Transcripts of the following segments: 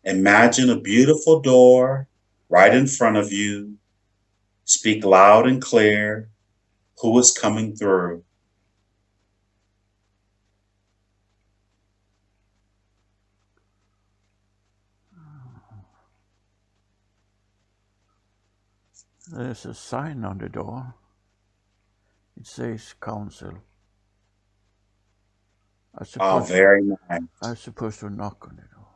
Imagine a beautiful door right in front of you. Speak loud and clear. Who is coming through? There's a sign on the door. It says council. Oh, very nice. I'm supposed to knock on the door.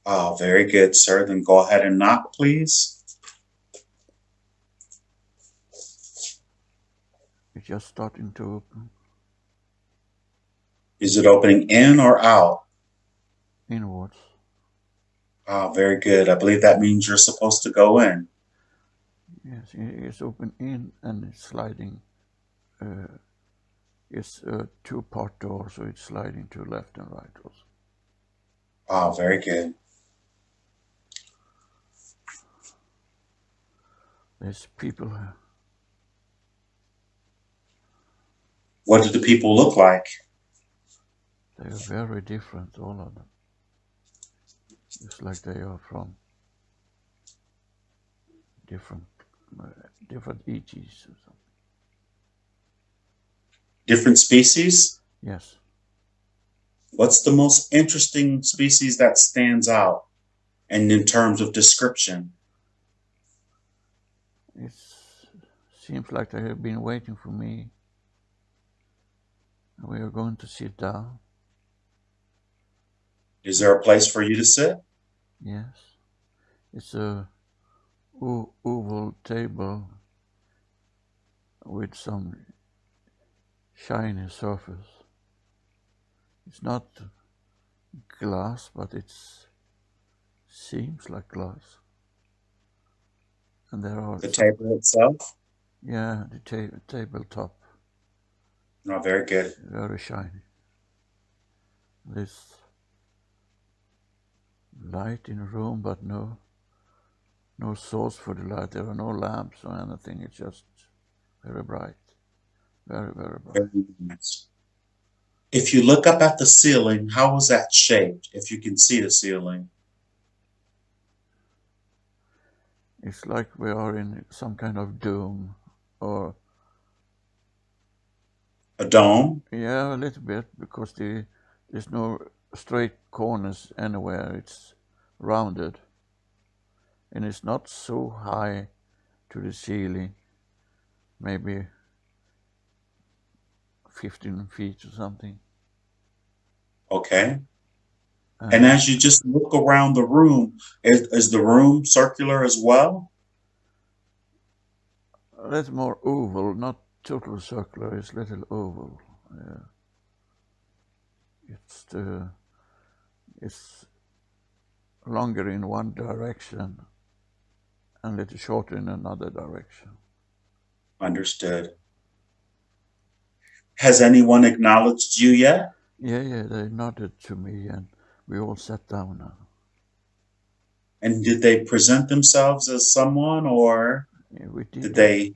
Oh, very good, sir. Then go ahead and knock, please. It's just starting to open Is it opening in or out? inwards. Oh, very good. I believe that means you're supposed to go in. Yes, it's open in and it's sliding. It's a two-part door, so it's sliding to left and right also. Oh, very good. There's people here. What do the people look like? They are very different, all of them. It's like they are from different different ETs or something. Different species? Yes, What's the most interesting species that stands out? And in terms of description? it seems like they have been waiting for me. We are going to sit down. Is there a place for you to sit? Yes, it's a oval table with some shiny surface. It's not glass, but it seems like glass. And there are The some, table itself? yeah, the tabletop, No, very good. very shiny. There's light in the room, but no source for the light. There are no lamps or anything. It's just very bright, very very bright. Very nice. If you look up at the ceiling, how was that shaped? If you can see the ceiling, It's like we are in some kind of dome, or a dome? yeah, a little bit because there's no straight corners anywhere. It's rounded, and it's not so high to the ceiling. Maybe 15 feet or something. Okay. And And as you just look around the room, is the room circular as well? a little more oval, not total circular. It's little oval. Uh, it's it's longer in one direction and little shorter in another direction. Understood. Has anyone acknowledged you yet? Yeah, yeah. They nodded to me, and we all sat down now. And did they present themselves as someone or Yeah, did they?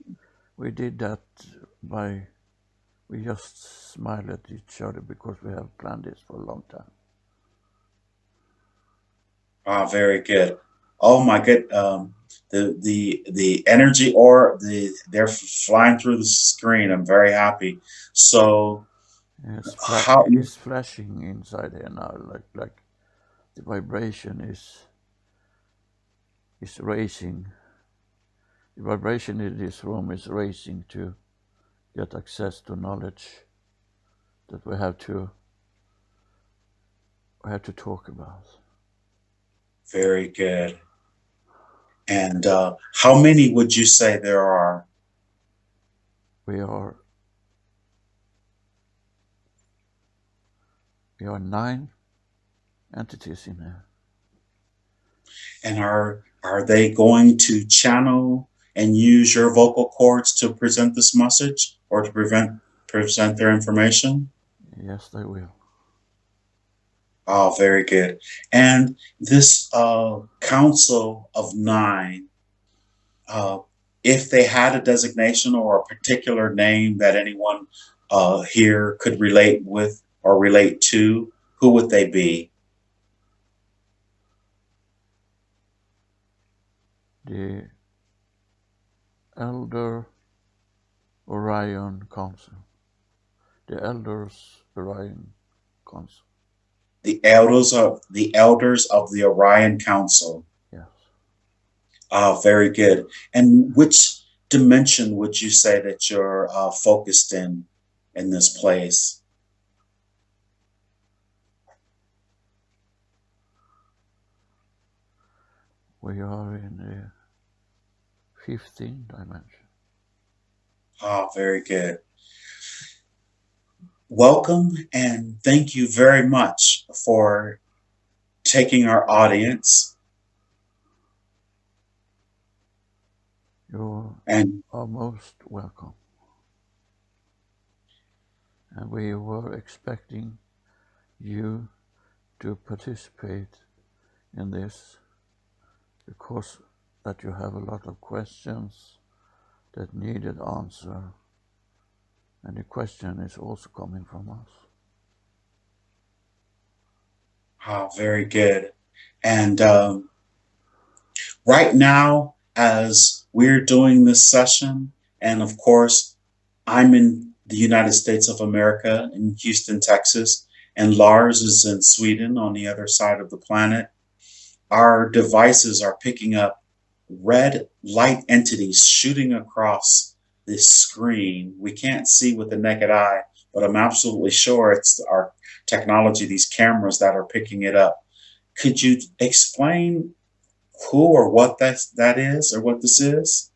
we did that by we just smiled at each other because we have planned this for a long time. Ah, very good. Oh my good. The energy or they're flying through the screen. I'm very happy. So how It's flashing inside here now, like the vibration is racing. The vibration in this room is racing to get access to knowledge that we have to talk about. very good. And how many would you say there are? We are we are 9 entities in here. And are they going to channel and use your vocal cords to present this message or to present their information? Yes, they will. Oh, very good. And this council of nine, uh, if they had a designation or a particular name that anyone here could relate with or relate to, who would they be? the Elder Orion Council. The Elders Orion Council. The elders of the Orion Council. Yes. Very good. And which dimension would you say that you're focused in this place? We are in the 15th dimension. Very good. Welcome and thank you very much for taking our audience You and are most welcome. And we were expecting you to participate in this because that you have a lot of questions that needed answer, and the question is also coming from us. very good. And right now, as we're doing this session, and of course, I'm in the United States of America in Houston, Texas, and Lars is in Sweden on the other side of the planet. Our devices are picking up red light entities shooting across this screen. We can't see with the naked eye, but I'm absolutely sure it's our technology, these cameras that are picking it up. Could you explain who or what that is or what this is?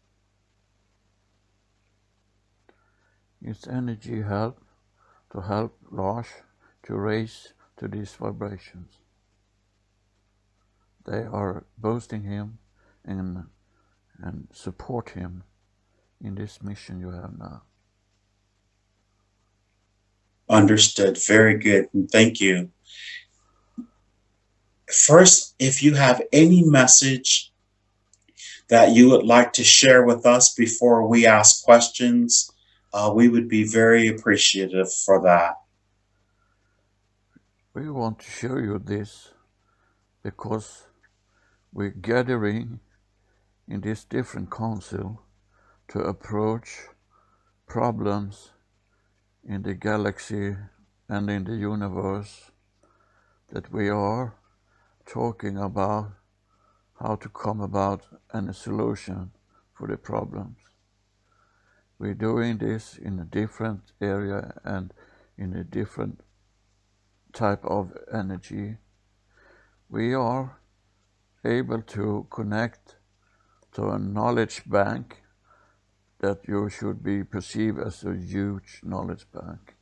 It's energy help to help Lars to raise to these vibrations. They are boosting him and support him in this mission you have now. Understood. Very good. And thank you. First, if you have any message that you would like to share with us before we ask questions, we would be very appreciative for that. We want to show you this because we're gathering in this different council to approach problems in the galaxy and in the universe that we are talking about how to come about and a solution for the problems. We're doing this in a different area and in a different type of energy. We are able to connect to a knowledge bank that you should be perceived as a huge knowledge bank.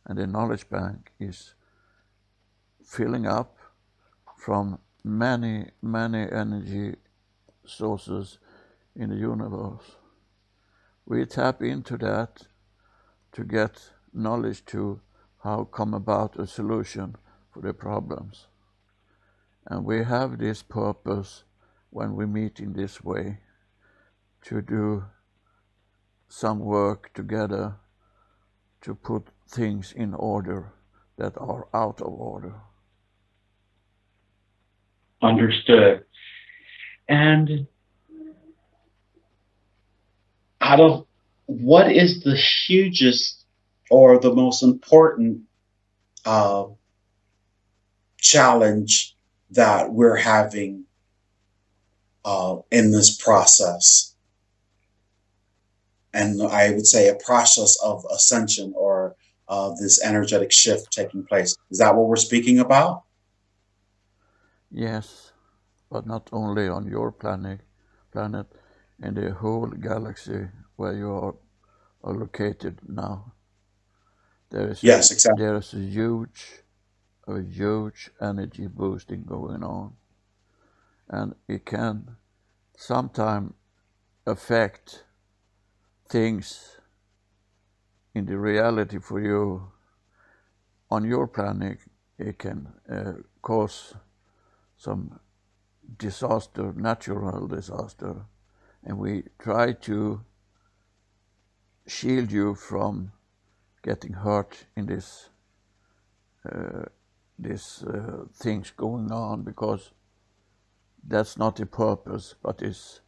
And the knowledge bank is filling up from many, many energy sources in the universe. We tap into that to get knowledge to how come about a solution for the problems. And we have this purpose when we meet in this way to do some work together to put things in order that are out of order. Understood. And out of what is the hugest or the most important uh, challenge that we're having in this process? And I would say a process of ascension or this energetic shift taking place. Is that what we're speaking about? Yes, but not only on your planet, in the whole galaxy where you are located now. Yes, exactly. There is a huge energy boosting going on, and it can sometimes affect things in the reality for you on your planet. It can cause some disaster, natural disaster, and we try to shield you from getting hurt in this things going on, because that's not the purpose, but it's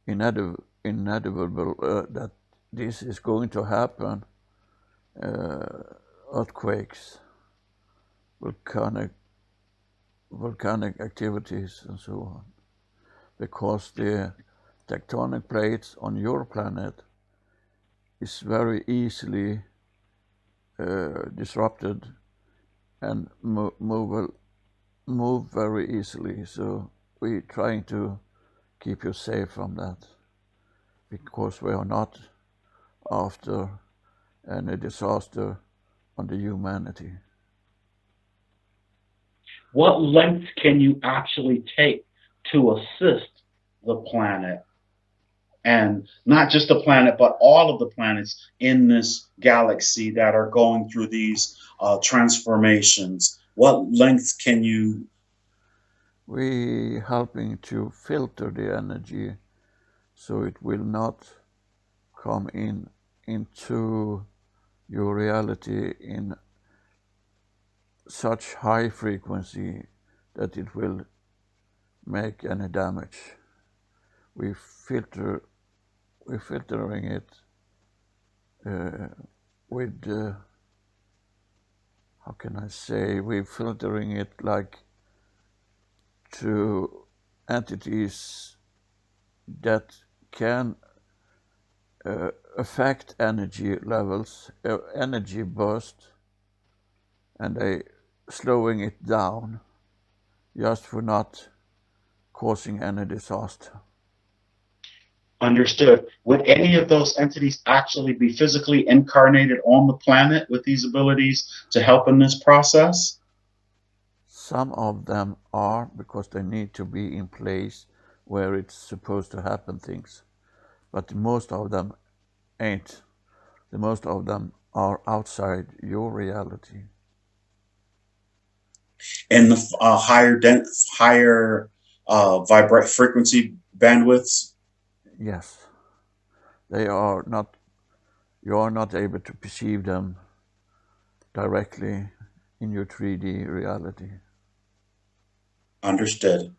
inevitable that this is going to happen. Uh, Earthquakes, volcanic volcanic activities, and so on, because the tectonic plates on your planet is very easily disrupted and move very easily. So we're trying to keep you safe from that because we are not after any disaster on the humanity. What lengths can you actually take to assist the planet? And not just the planet, but all of the planets in this galaxy that are going through these transformations. What lengths can you We helping to filter the energy so it will not come into your reality in such high frequency that it will make any damage. We filter we're filtering it uh, with how can I say, we're filtering it like to entities that can affect energy levels, energy burst, and they slowing it down just for not causing any disaster. understood? Would any of those entities actually be physically incarnated on the planet with these abilities to help in this process? Some of them are because they need to be in place where it's supposed to happen things, but most of them ain't. The most of them are outside your reality. In the higher vibrate frequency bandwidths? Yes, they are not. You are not able to perceive them directly in your 3D reality. Understood.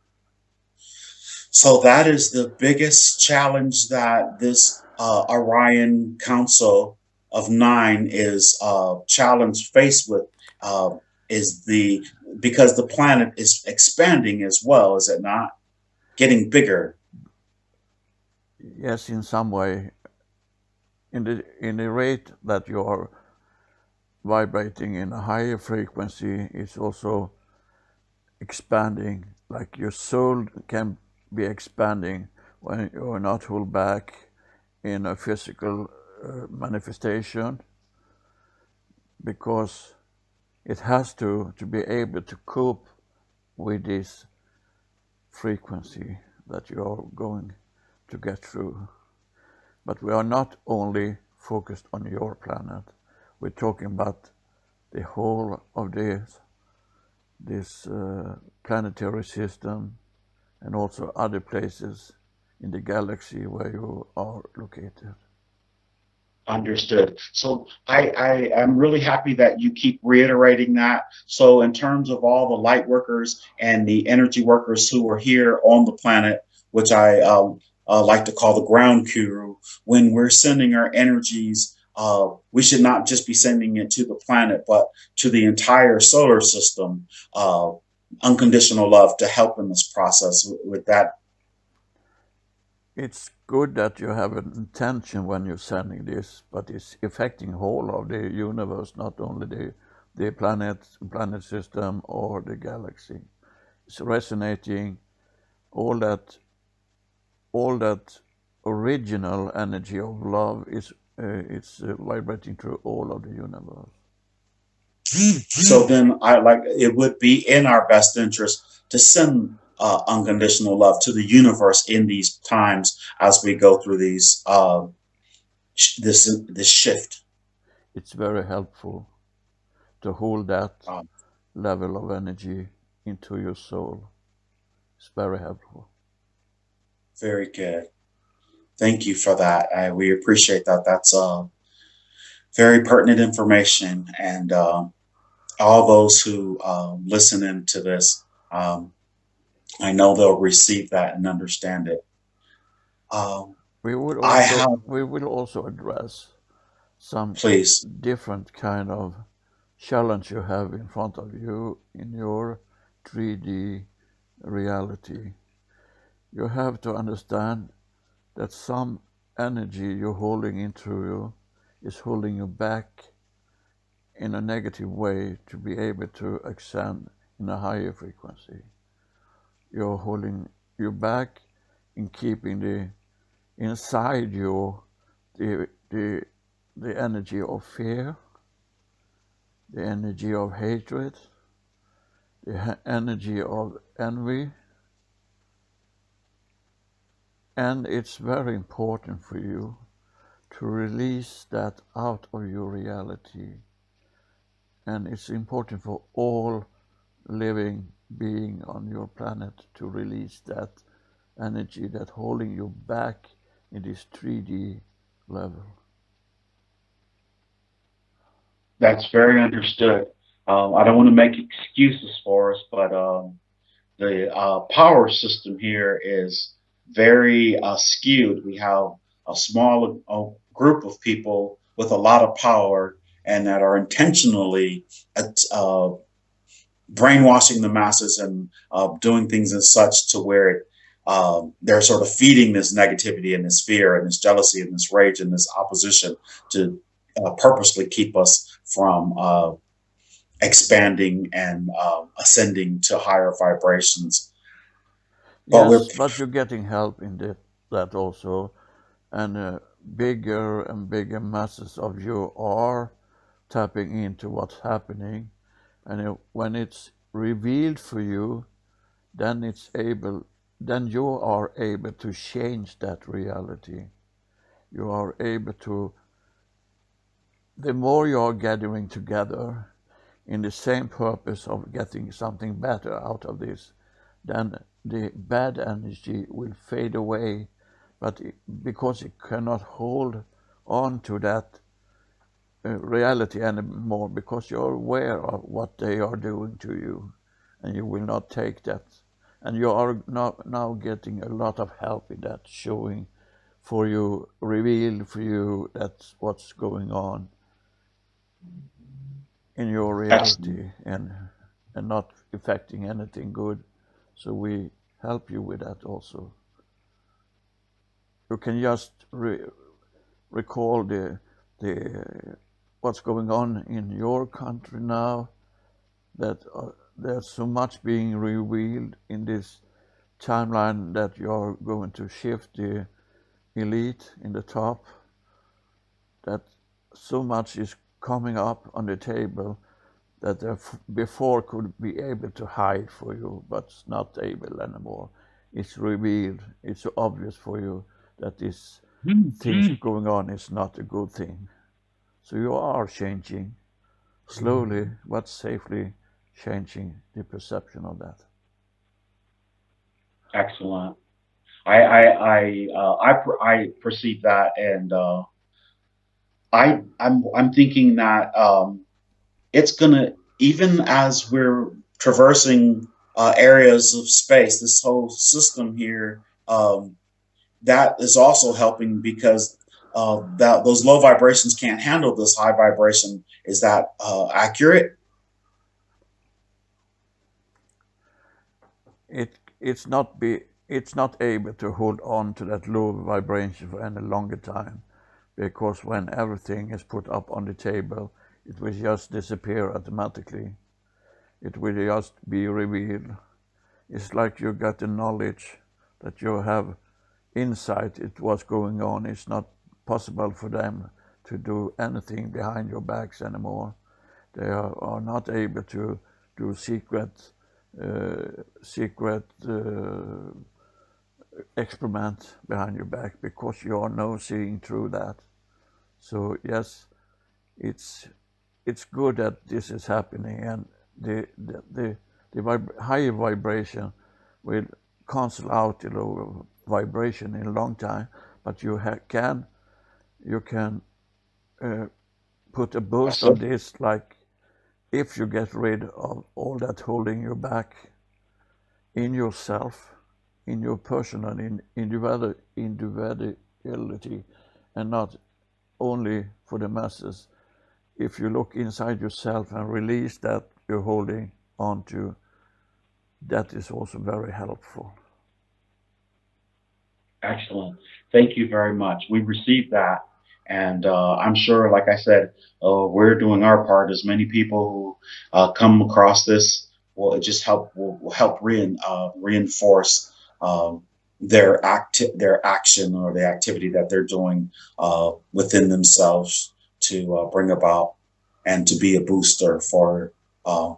So that is the biggest challenge that this Orion Council of Nine is challenge faced with. Uh, is the because the planet is expanding as well, is it not? Getting bigger. Yes, in some way, in the rate that you are vibrating in a higher frequency, it's also expanding. Like your soul can be expanding when you're not held back in a physical manifestation, because it has to be able to cope with this frequency that you are going to get through. But we are not only focused on your planet, we're talking about the whole of this planetary system and also other places in the galaxy where you are located. Understood. So I am really happy that you keep reiterating that. So in terms of all the light workers and the energy workers who are here on the planet, which I like to call the ground crew, when we're sending our energies, we should not just be sending it to the planet, but to the entire solar system. Unconditional love to help in this process with that. It's good that you have an intention when you're sending this, but it's affecting whole of the universe, not only the planet system or the galaxy. It's resonating all that all that original energy of love is it's vibrating through all of the universe. So then I like it would be in our best interest to send unconditional love to the universe in these times as we go through these this shift. It's very helpful to hold that Um, level of energy into your soul. It's very helpful. Very good. Thank you for that. We appreciate that. That's very pertinent information, and all those who listen into this, I know they'll receive that and understand it. Um, We will I also have, we will also address some please. different kind of challenge you have in front of you in your 3D reality. You have to understand that some energy you're holding into you is holding you back in a negative way to be able to ascend in a higher frequency. You're holding you back in keeping the inside you the energy of fear, the energy of hatred, the energy of envy, and it's very important for you to release that out of your reality. And it's important for all living being on your planet to release that energy that holding you back in this 3D level. That's very understood. I don't want to make excuses for us, but the power system here is very skewed. We have a small group of people with a lot of power and that are intentionally uh, brainwashing the masses and doing things and such to where they're sort of feeding this negativity and this fear and this jealousy and this rage and this opposition to purposely keep us from expanding and ascending to higher vibrations. But we're Yes, but you're getting help in that also, and bigger and bigger masses of you are tapping into what's happening, and when it's revealed for you, then then you are able to change that reality. You are able to, the more you are gathering together in the same purpose of getting something better out of this, then the bad energy will fade away, but because it cannot hold on to that reality anymore, because you're aware of what they are doing to you, and you will not take that. And you are now getting a lot of help in that, showing for you, revealed for you that's what's going on in your excellent. reality, and not affecting anything good. So we help you with that also. You can just recall the what's going on in your country now. That there's so much being revealed in this timeline that you're going to shift the elite in the top. That so much is coming up on the table that before could be able to hide for you, but it's not able anymore. It's revealed. It's obvious for you that this things Mm-hmm. going on is not a good thing. So you are changing slowly but safely, changing the perception of that. Excellent. I perceive that, and I'm thinking that it's gonna, even as we're traversing areas of space, this whole system here, that is also helping because that those low vibrations can't handle this high vibration. Is that accurate? It's not able to hold on to that low vibration for any longer time, because when everything is put up on the table, it will just disappear automatically. It will just be revealed. It's like you got the knowledge that you have insight it what's going on. It's not possible for them to do anything behind your backs anymore. They are not able to do secret experiment behind your back, because you are now seeing through that. So yes, it's it's good that this is happening, and the higher vibration will cancel out the lower vibration in a long time. But you can uh, put a boost on So this, like if you get rid of all that holding you back in yourself, in your personal individuality and not only for the masses. If you look inside yourself and release that you're holding on to, that is also very helpful. Excellent. Thank you very much. We received that. And I'm sure, like I said, we're doing our part. As many people who come across this will just will help reinforce their action or the activity that they're doing within themselves to bring about and to be a booster for uh,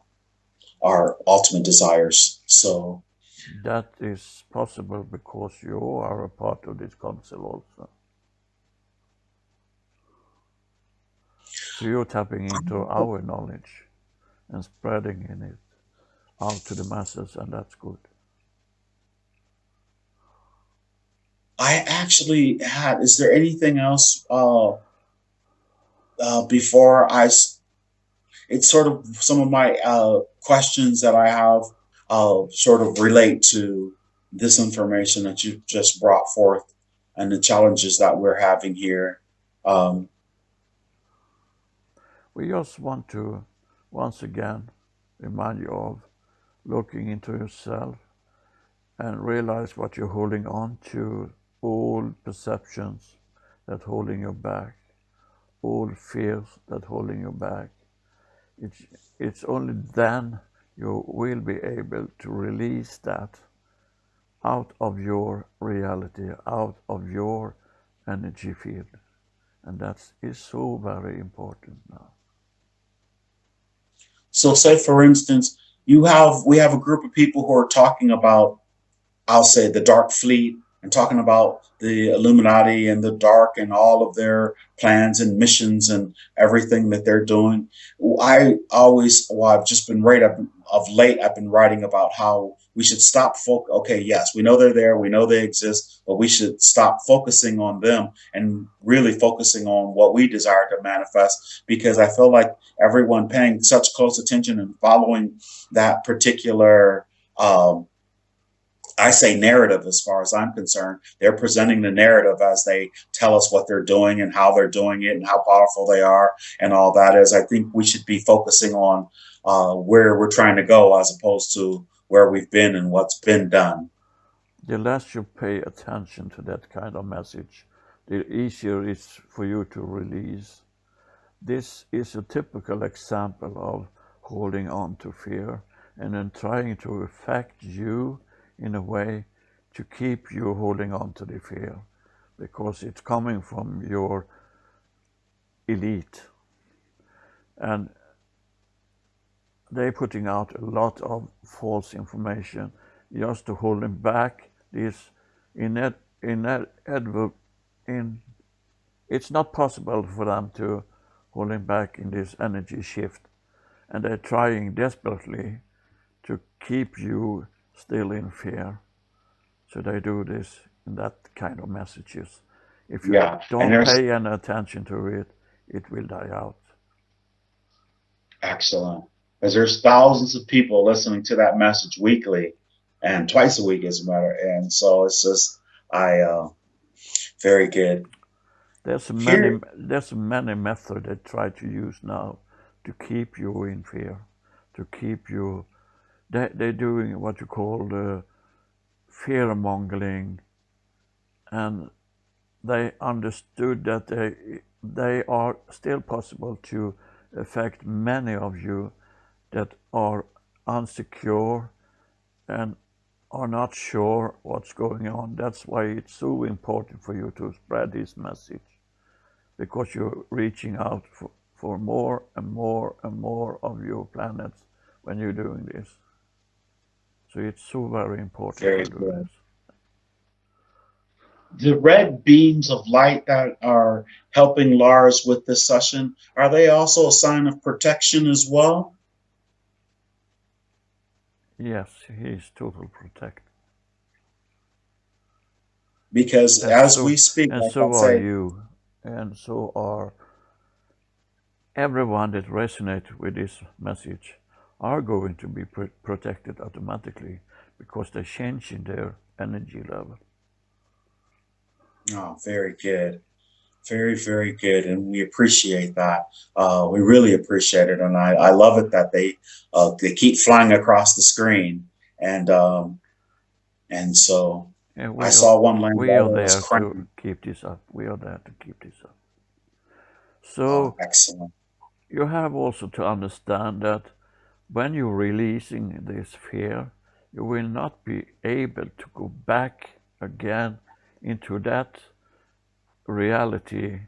our ultimate desires. So That is possible because you are a part of this council also. So you're tapping into our knowledge and spreading in it out to the masses, and that's good. I actually had. Is there anything else before it's sort of some of my questions that I have sort of relate to this information that you just brought forth and the challenges that we're having here. Um, We just want to once again remind you of looking into yourself and realize what you're holding on to, all perceptions that holding you back, all fears that holding you back. It's, it's only then you will be able to release that out of your reality, out of your energy field. And that is so very important now. so, say for instance, we have a group of people who are talking about, I'll say, the Dark Fleet and talking about the Illuminati and the Dark and all of their plans and missions and everything that they're doing. I've just been of late, I've been writing about how we should stop. Okay, yes, we know they're there, we know they exist, but we should stop focusing on them and really focusing on what we desire to manifest because I feel like everyone paying such close attention and following that particular I say narrative as far as I'm concerned. They're presenting the narrative as they tell us what they're doing and how they're doing it and how powerful they are and all that is. I think we should be focusing on where we're trying to go as opposed to where we've been and what's been done. The less you pay attention to that kind of message, the easier it's for you to release. This is a typical example of holding on to fear and then trying to affect you in a way to keep you holding on to the fear because it's coming from your elite. And they're putting out a lot of false information just to hold them back. This in it's not possible for them to hold him back in this energy shift, and they're trying desperately to keep you still in fear. So they do this in that kind of messages. If you Yeah, and don't there's pay any attention to it, it will die out. excellent because there's thousands of people listening to that message weekly and twice a week as a matter. And so it's just I very good here. There's many methods they try to use now to keep you in fear, to keep you. They're doing what you call the fear mongering, and they understood that they are still possible to affect many of you that are unsecure and are not sure what's going on. That's why it's so important for you to spread this message because you're reaching out for more and more and more of your planets when you're doing this. So it's so very important to Very do good. this. The red beams of light that are helping Lars with this session, are they also a sign of protection as well? Yes, he's total protect. Because And as so we speak, and like I so are say, you. And so are everyone that resonates with this message are going to be protected automatically because they're changing their energy level. Oh, very good. Very, very good. And we appreciate that. We really appreciate it. And I love it that they keep flying across the screen. And and so And I saw one land we while are it was there to cranking. keep this up. We are there to keep this up. Oh, So excellent. you have also to understand that when you're releasing this fear, you will not be able to go back again into that reality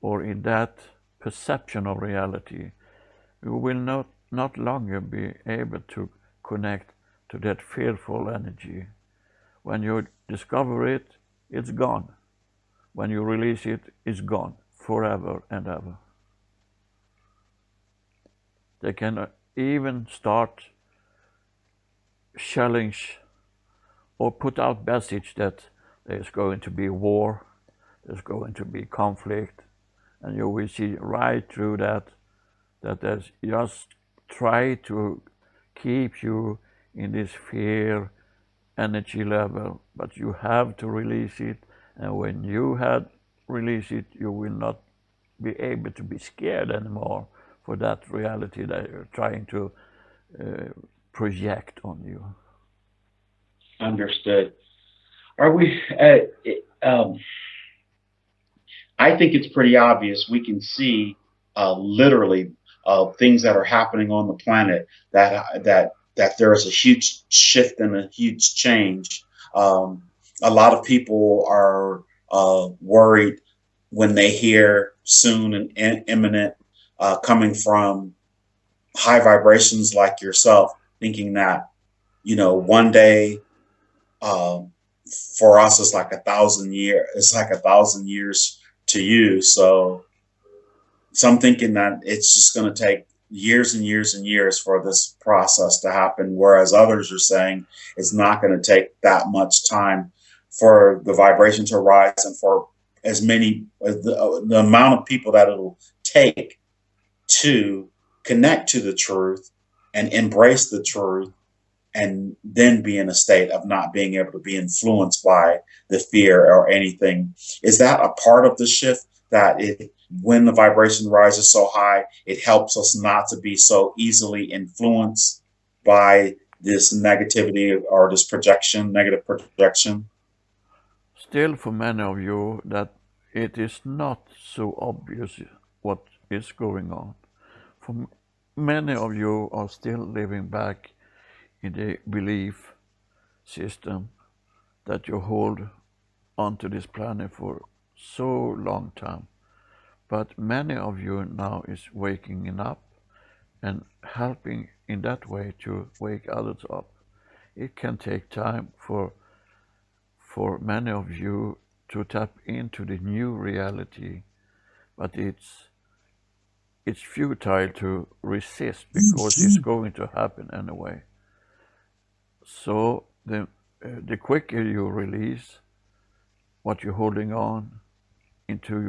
or in that perception of reality. You will not longer be able to connect to that fearful energy. When you discover it, it's gone. When you release it, it's gone forever and ever. They can even start challenge or put out message that there's going to be war, there's going to be conflict, and you will see right through that there's just try to keep you in this fear energy level, but you have to release it. And when you had release it, you will not be able to be scared anymore for that reality that you're trying to uh, project on you. Understood. Are we? I think it's pretty obvious. We can see literally things that are happening on the planet that there is a huge shift and a huge change. Um, a lot of people are worried when they hear soon and imminent coming from high vibrations like yourself, thinking that one day um, for us it's like 1,000 year. It's like 1,000 years to you. So I'm thinking that it's just going to take years and years and years for this process to happen, whereas others are saying it's not going to take that much time for the vibration to rise and for as many the amount of people that it'll take to connect to the truth and embrace the truth and then be in a state of not being able to be influenced by the fear or anything. Is that a part of the shift that when the vibration rises so high, it helps us not to be so easily influenced by this negativity or this projection, negative projection? Still, for many of you, that it is not so obvious what is going on. For many of you are still living back in the belief system that you hold onto this planet for so long time. But many of you now is waking up and helping in that way to wake others up. It can take time for many of you to tap into the new reality, but it's futile to resist because it's going to happen anyway. So the quicker you release what you're holding on into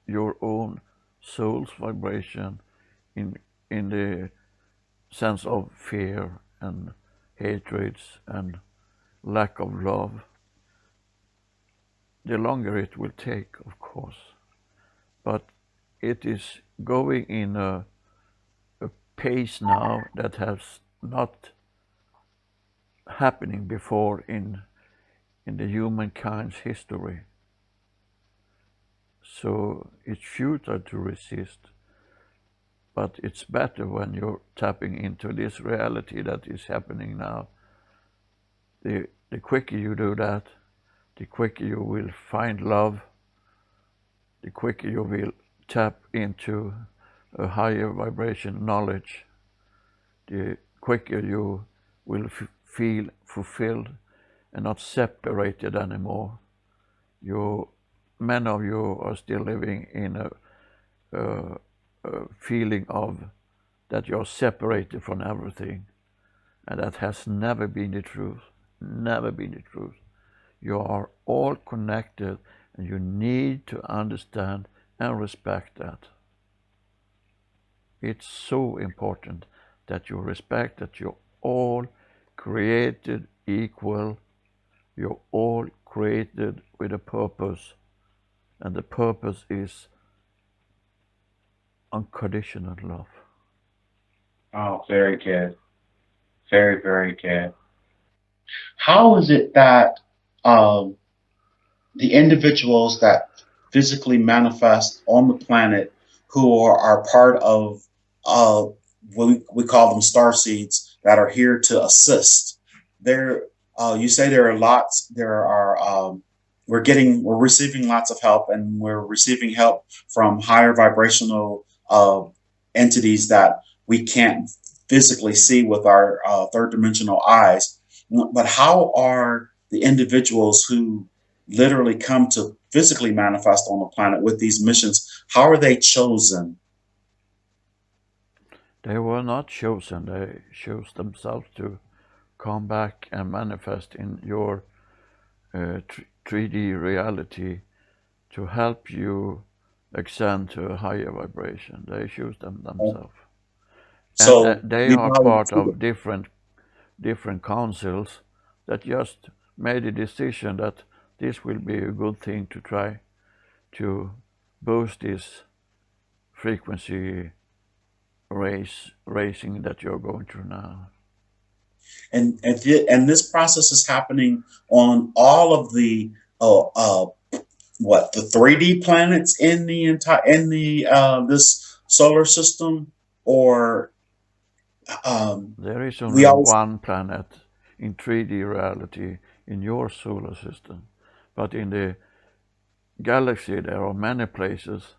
your own soul's vibration in the sense of fear and hatreds and lack of love, the longer it will take, of course. But it is going in a pace now that has not happening before in the humankind's history. So it's futile to resist, but it's better when you're tapping into this reality that is happening now. The quicker you do that, the quicker you will find love, the quicker you will tap into a higher vibration knowledge, the quicker you will feel fulfilled and not separated anymore. You, many of you are still living in a feeling of that you're separated from everything, and that has never been the truth. Never been the truth. You are all connected, and you need to understand and respect that. It's so important that you respect that you're all created equal You're all created with a purpose, and the purpose is unconditional love. Oh, very good. Very, very good. How is it that um, the individuals that physically manifest on the planet who are part of uh, we call them star seeds that are here to assist. There, you say there are lots. There are we're receiving lots of help, and we're receiving help from higher vibrational entities that we can't physically see with our third dimensional eyes. But how are the individuals who literally come to physically manifest on the planet with these missions, how are they chosen? They were not chosen, they chose themselves to come back and manifest in your 3D reality to help you ascend to a higher vibration. They choose them themselves. And So they we are part volunteer. of different councils that just made a decision that this will be a good thing to try to boost this frequency racing that you're going through now. And this process is happening on all of the uh, uh, what the 3D planets in the entire in the this solar system, or um, There is we only always one planet in 3D reality in your solar system, but in the galaxy there are many places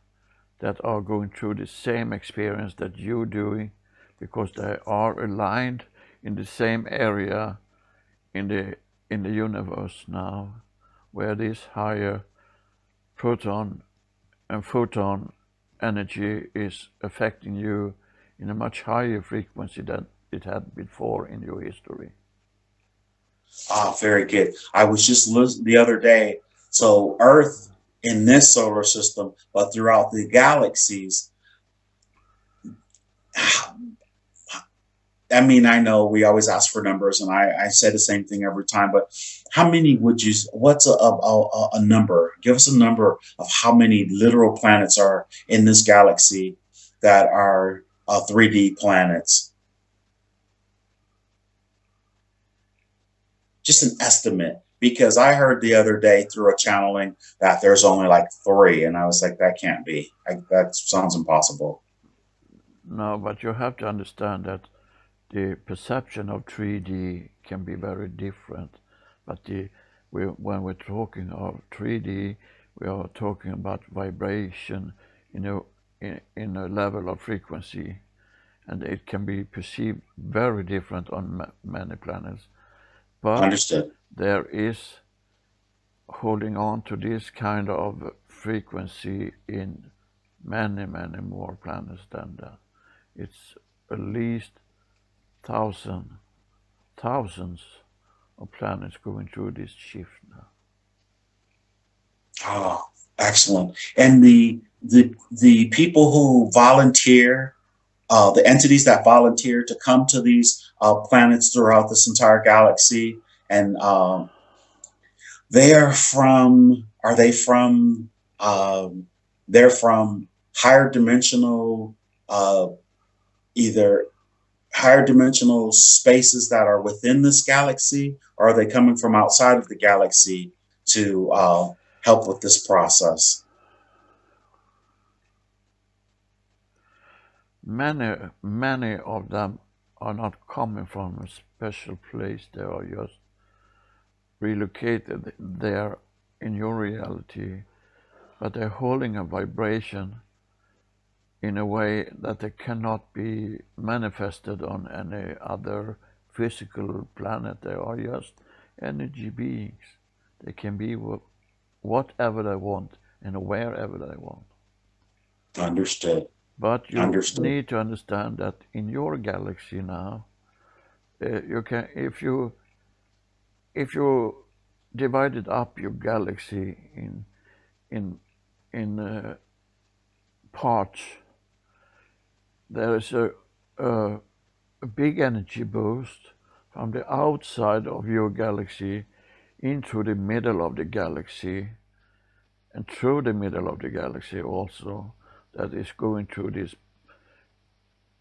that are going through the same experience that you're doing because they are aligned in the same area in the universe now where this higher proton and photon energy is affecting you in a much higher frequency than it had before in your history. very good. I was just listening the other day. So Earth in this solar system, but throughout the galaxies, I mean, I know we always ask for numbers, and I say the same thing every time. But how many would you? What's a number? Give us a number of how many literal planets are in this galaxy that are 3D planets. Just an estimate, because I heard the other day through a channeling that there's only like three, and I was like, that can't be. That sounds impossible. No, but you have to understand that the perception of 3D can be very different. But when we're talking of 3D, we are talking about vibration in in a level of frequency, and it can be perceived very different on many planets. But Understood. there is holding on to this kind of frequency in many more planets than that. It's at least thousand thousands of planets going through this shift now. Oh, excellent. And the people who volunteer, the entities that volunteer to come to these planets throughout this entire galaxy, and they are from. Are they from? Um, they're from higher dimensional, uh, either higher dimensional spaces that are within this galaxy, or are they coming from outside of the galaxy to help with this process? Many of them are not coming from a special place. They are just relocated there in your reality, but they're holding a vibration in a way that they cannot be manifested on any other physical planet. They are just energy beings. They can be whatever they want and wherever they want. Understood. But you Understood. need to understand that in your galaxy now, you can if you divided up your galaxy in in parts, there is a, a big energy boost from the outside of your galaxy into the middle of the galaxy and through the middle of the galaxy also, that is going through this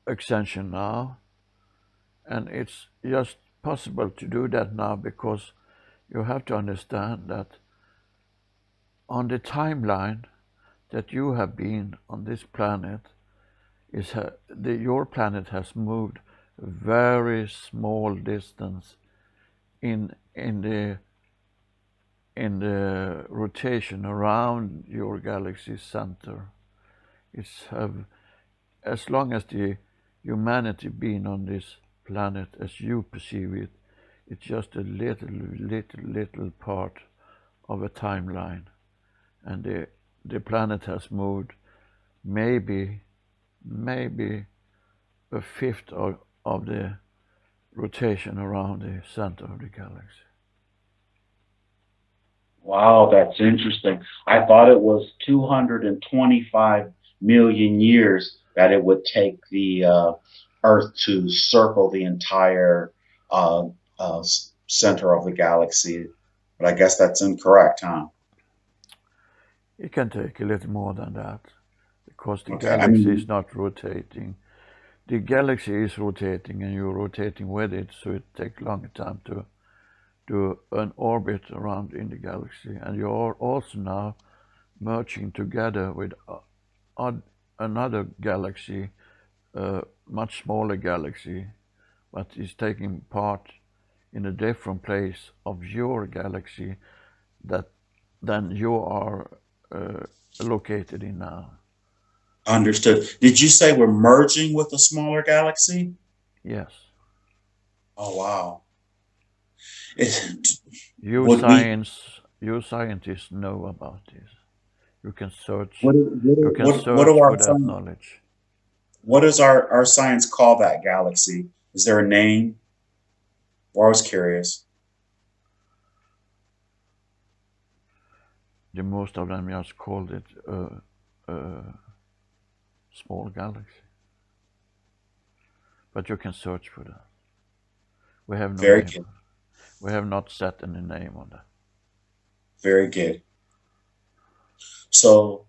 extension now. And it's just possible to do that now because you have to understand that on the timeline that you have been on this planet, your planet has moved a very small distance in the rotation around your galaxy center. It's have as long as the humanity been on this planet as you perceive it, it's just a little part of a timeline, and the planet has moved maybe a fifth of the rotation around the center of the galaxy. Wow, that's interesting. I thought it was 225 million years that it would take the Earth to circle the entire uh, center of the galaxy. But I guess that's incorrect, huh? It can take a little more than that because the Okay. I galaxy is mean, not rotating. The galaxy is rotating and you're rotating with it, so it takes longer time to do an orbit around in the galaxy. And you're also now merging together with another galaxy, a much smaller galaxy, but is taking part in a different place of your galaxy that than you are uh, located in now. understood. Did you say we're merging with a smaller galaxy? Yes, Oh, wow. It, you would we? science, you scientists know about this. You can search, What do, you can what do search our for that science? knowledge. What does our science call that galaxy? Is there a name? We're always curious. The most of them just called it a small galaxy, but you can search for that. We have no Very name. good. We have not set any name on that. Very good. So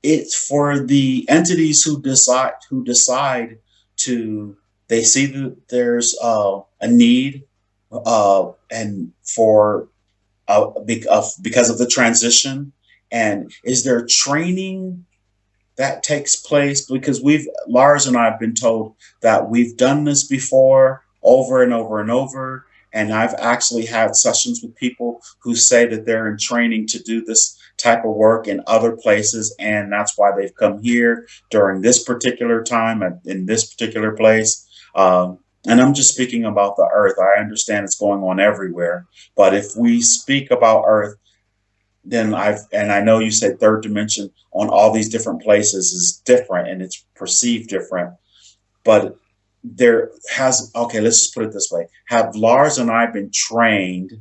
it's for the entities who decide to they see that there's a need and for because of the transition, and is there training that takes place, because we've Lars and I have been told that we've done this before over and over and over, and I've actually had sessions with people who say that they're in training to do this type of work in other places, and that's why they've come here during this particular time and in this particular place. And I'm just speaking about the earth. I understand it's going on everywhere, but if we speak about earth, then I know you said third dimension on all these different places is different and it's perceived different, but there has okay, let's just put it this way. Have Lars and I been trained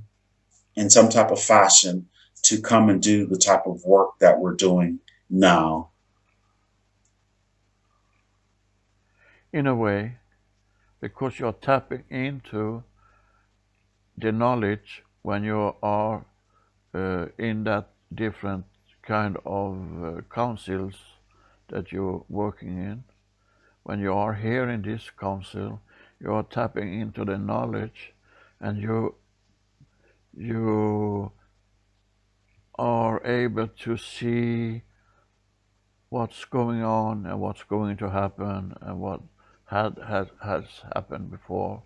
in some type of fashion to come and do the type of work that we're doing now? In a way, because you're tapping into the knowledge when you are in that different kind of councils that you're working in. When you are here in this council, you are tapping into the knowledge, and you are able to see what's going on and what's going to happen and what has happened before.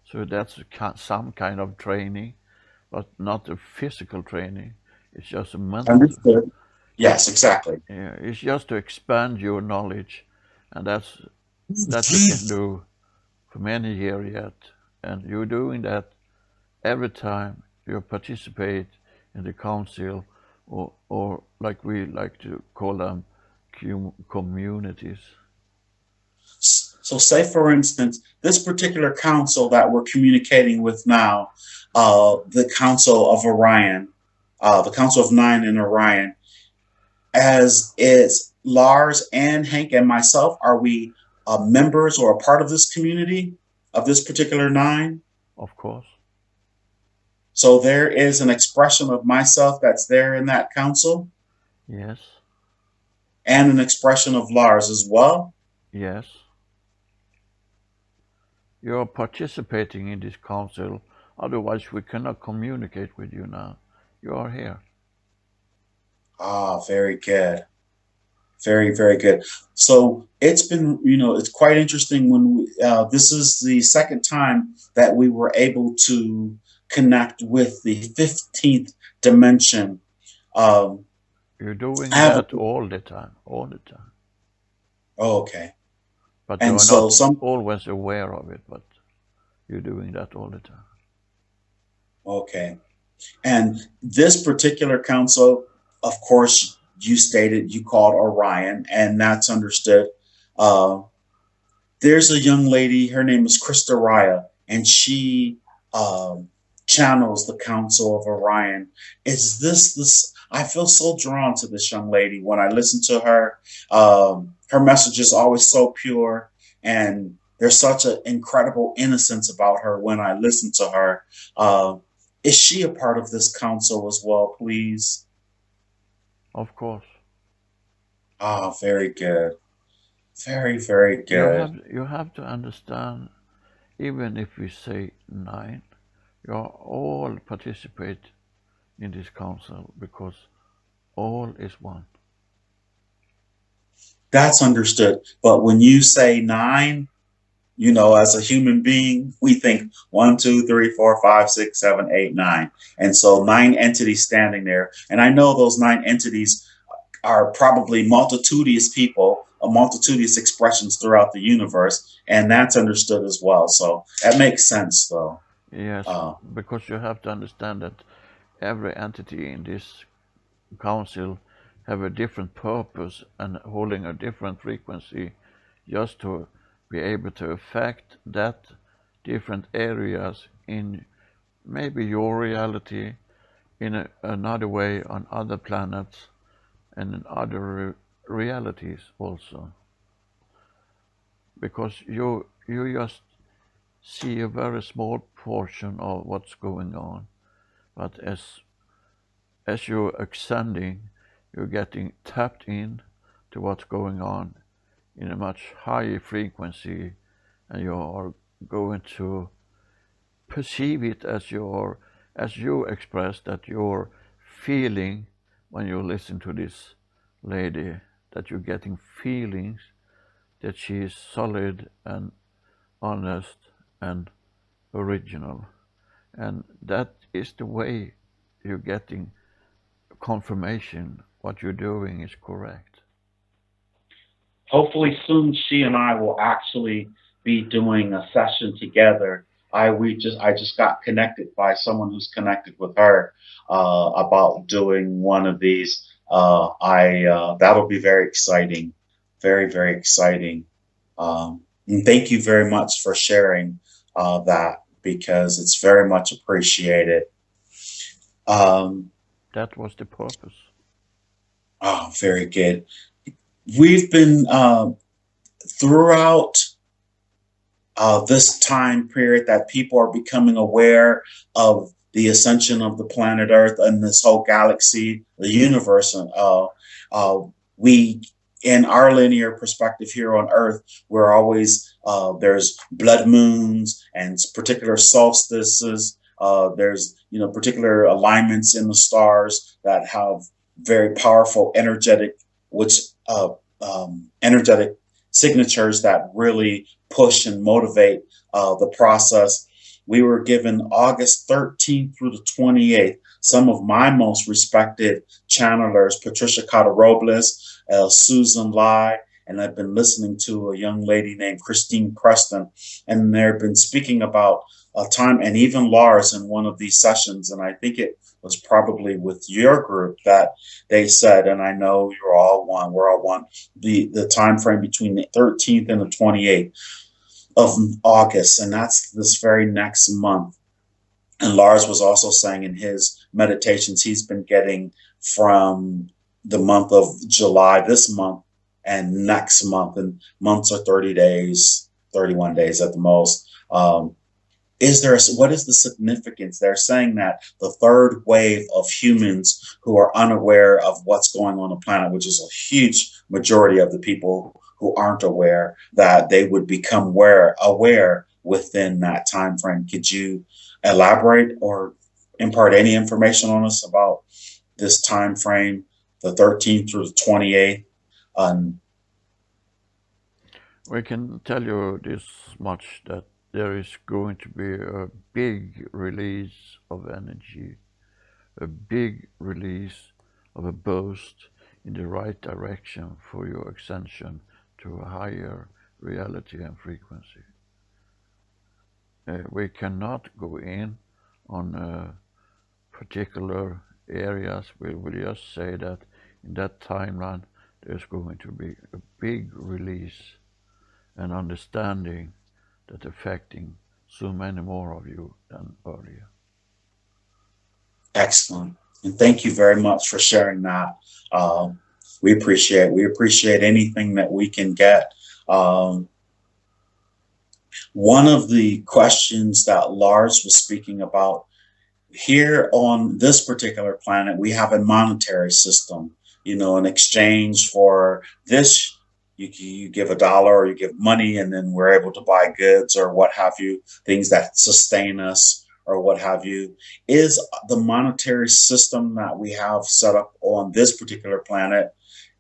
So that's some kind of training, but not a physical training. It's just a mental. Understood. Yes, exactly. Yeah, it's just to expand your knowledge, and that you can do for many years yet. And you're doing that every time you participate in the council, or like we like to call them, communities. So, say for instance, this particular council that we're communicating with now, the Council of Orion, the Council of Nine in Orion, as is Lars and Hank and myself, are we members or a part of this community of this particular nine? Of course. So there is an expression of myself that's there in that council, Yes, and an expression of Lars as well. yes. You're participating in this council, otherwise, we cannot communicate with you now. You are here. Ah, very good. Very, very good. So it's been, it's quite interesting when this is the second time that we were able to connect with the 15th dimension. Um, You're I doing have a, that all the time, all the time. oh, okay. But And you're so not some, always aware of it, but you're doing that all the time. okay. And this particular council, of course, you stated you called Orion, and that's understood. Uh, there's a young lady, her name is Krista Raya, and she um, channels the Council of Orion. Is this? I feel so drawn to this young lady when I listen to her. Her message is always so pure, and there's such an incredible innocence about her when I listen to her. Uh, is she a part of this council as well, please? Of course. Ah, very good. Very, very good. You have to understand, even if we say nine, you all participate in this council because all is one. That's understood. But when you say nine, as a human being, we think one, two, three, four, five, six, seven, eight, nine. And so nine entities standing there. And I know those nine entities are probably multitudinous people, a multitudinous expressions throughout the universe. And that's understood as well. So that makes sense, though. Yes, Uh, because you have to understand that every entity in this council have a different purpose and holding a different frequency just to be able to affect that different areas in maybe your reality in another way on other planets and in other realities also, because you just see a very small portion of what's going on, but as you're ascending, you're getting tapped in to what's going on in a much higher frequency, and you are going to perceive it as you express that you're feeling when you listen to this lady, that you're getting feelings that she is solid and honest and original, and that is the way you're getting confirmation what you're doing is correct. Hopefully soon she and I will actually be doing a session together. I just got connected by someone who's connected with her about doing one of these. I That'll be very exciting, very, very exciting. And thank you very much for sharing that, because it's very much appreciated. Um, That was the purpose. very good. We've been throughout this time period that people are becoming aware of the ascension of the planet Earth and this whole galaxy, the universe. And we, in our linear perspective here on Earth, we're always there's blood moons and particular solstices. There's particular alignments in the stars that have very powerful which energetic signatures that really push and motivate the process. We were given August 13th through the 28th. Some of my most respected channelers, Patricia Cotta Robles, Susan Lai, and I've been listening to a young lady named Christine Preston, and they've been speaking about time, and even Lars in one of these sessions, and I think it was probably with your group that they said, and I know you're all one, we're all one, the time frame between the 13th and the 28th of August, and that's this very next month. And Lars was also saying in his meditations he's been getting from the month of July, this month, and next month, and months are 30 days, 31 days at the most. what is the significance? They're saying that the third wave of humans who are unaware of what's going on the planet, which is a huge majority of the people who aren't aware, that they would become aware within that time frame. Could you elaborate or impart any information on us about this time frame, the 13th through the 28th? Um, We can tell you this much that there is going to be a big release of energy, a big release of a boost in the right direction for your ascension to a higher reality and frequency. We cannot go in on particular areas. We will just say that in that timeline there's going to be a big release and understanding that affecting so many more of you than earlier. Excellent. And thank you very much for sharing that. Um, we appreciate anything that we can get. Um, One of the questions that Lars was speaking about here on this particular planet, we have a monetary system. In exchange for this, you give a dollar or you give money, and then we're able to buy goods or what have you, things that sustain us or what have you. Is the monetary system that we have set up on this particular planet,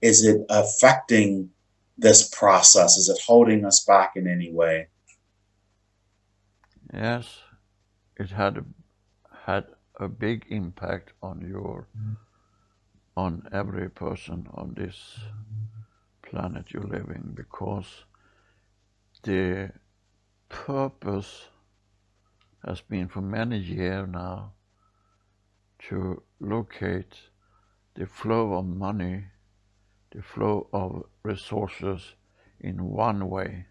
is it affecting this process? Is it holding us back in any way? Yes, it had a big impact on every person on this planet you're living because the purpose has been for many years now to locate the flow of money, the flow of resources in one way.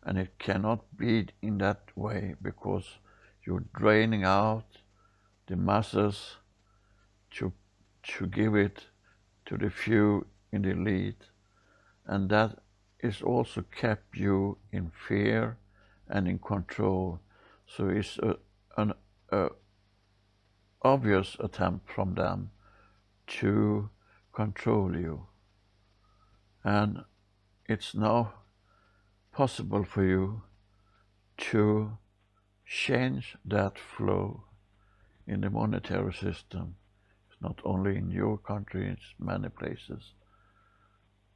And it cannot be in that way because you're draining out the masses to, to give it to the few in the elite. And that is also kept you in fear and in control. So it's an a obvious attempt from them to control you. And it's now possible for you to change that flow in the monetary system. It's not only in your country, it's many places.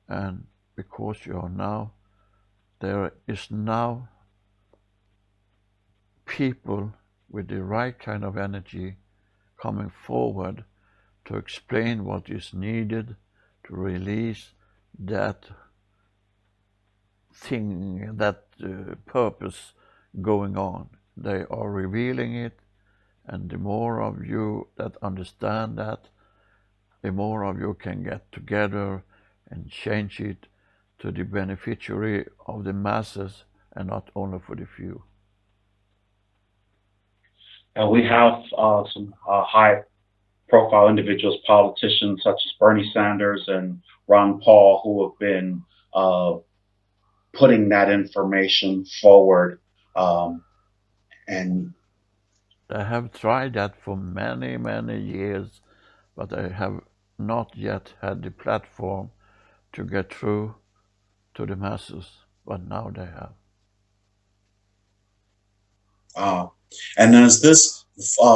And because there is now people with the right kind of energy coming forward to explain what is needed to release that thing, that purpose going on. They are revealing it, and the more of you that understand that, the more of you can get together and change it to the beneficiary of the masses and not only for the few. We have some high profile individuals, politicians such as Bernie Sanders and Ron Paul, who have been uh, putting that information forward. Um, and They have tried that for many, many years, but they have not yet had the platform to get through to the masses, but now they have. uh, and there's this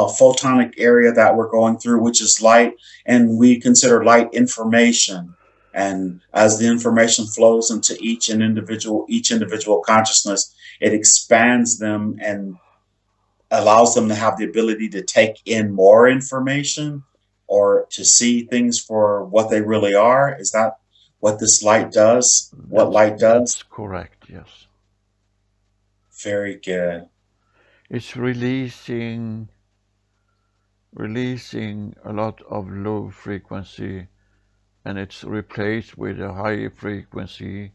photonic area that we're going through, which is light, and we consider light information. And as the information flows into each individual consciousness, it expands them and allows them to have the ability to take in more information or to see things for what they really are. Is that what this light does? What light does? That's correct, yes. Very good. It's releasing a lot of low frequency and it's replaced with a high frequency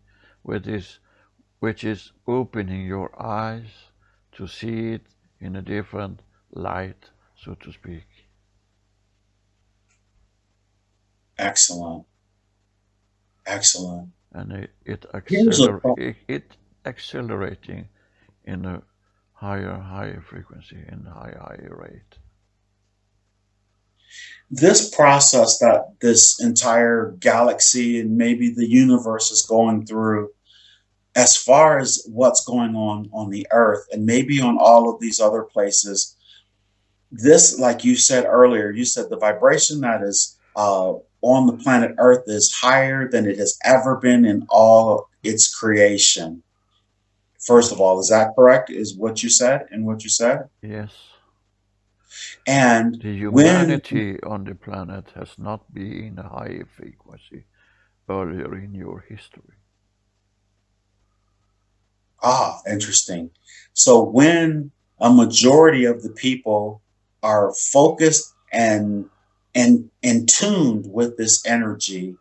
which is opening your eyes to see it in a different light, so to speak. Excellent. Excellent. And Here's a it accelerating in a higher frequency and higher rate. This process that this entire galaxy and maybe the universe is going through, as far as what's going on the earth and maybe on all of these other places, this, like you said earlier, you said the vibration that is on the planet earth is higher than it has ever been in all its creation. First of Yes. all, is that correct? Is what you said and what you said? Yes. And The when, humanity on the planet has not been in a higher frequency earlier in your history. interesting. So when a majority of the people are focused and tuned with this energy,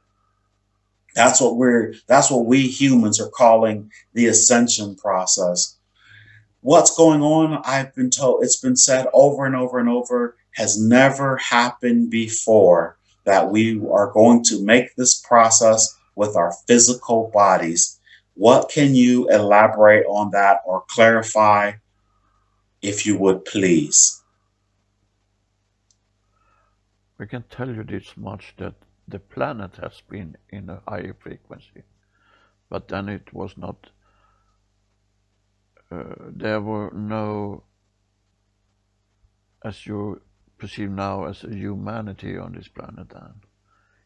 that's what we humans are calling the ascension process. What's going on, I've been told, it's been said over and over and over, has never happened before, that we are going to make this process with our physical bodies. What can you elaborate on that or clarify, if you would please? We can tell you this much that the planet has been in a higher frequency, but then it was not, there were no, as you perceive now, as a humanity on this planet then.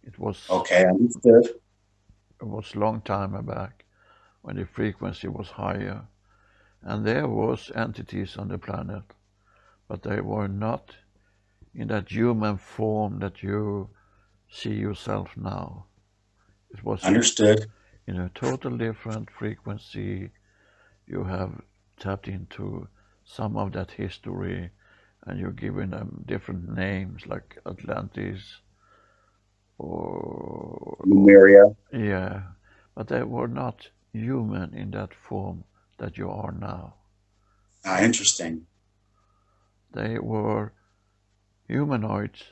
It was Okay, understood. it was long time back when the frequency was higher, and there was entities on the planet, but they were not in that human form that you see yourself now. It was Understood. in a total different frequency. You have tapped into some of that history, and you're giving them different names like Atlantis or Numeria. yeah, but they were not human in that form that you are now. Interesting. They were humanoids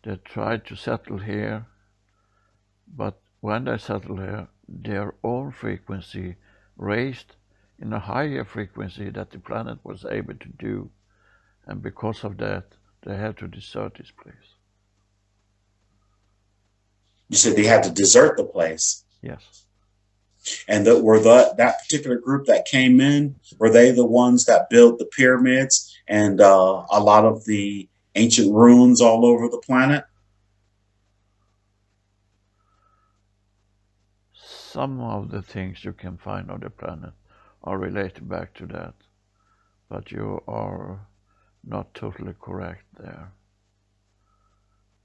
that tried to settle here, but when they settled here, their own frequency raised in a higher frequency that the planet was able to do, and because of that, they had to desert this place. You said they had to desert the place. Yes. And that particular group that came in, were they the ones that built the pyramids and a lot of the ancient ruins all over the planet? Some of the things you can find on the planet are related back to that, but you are not totally correct there.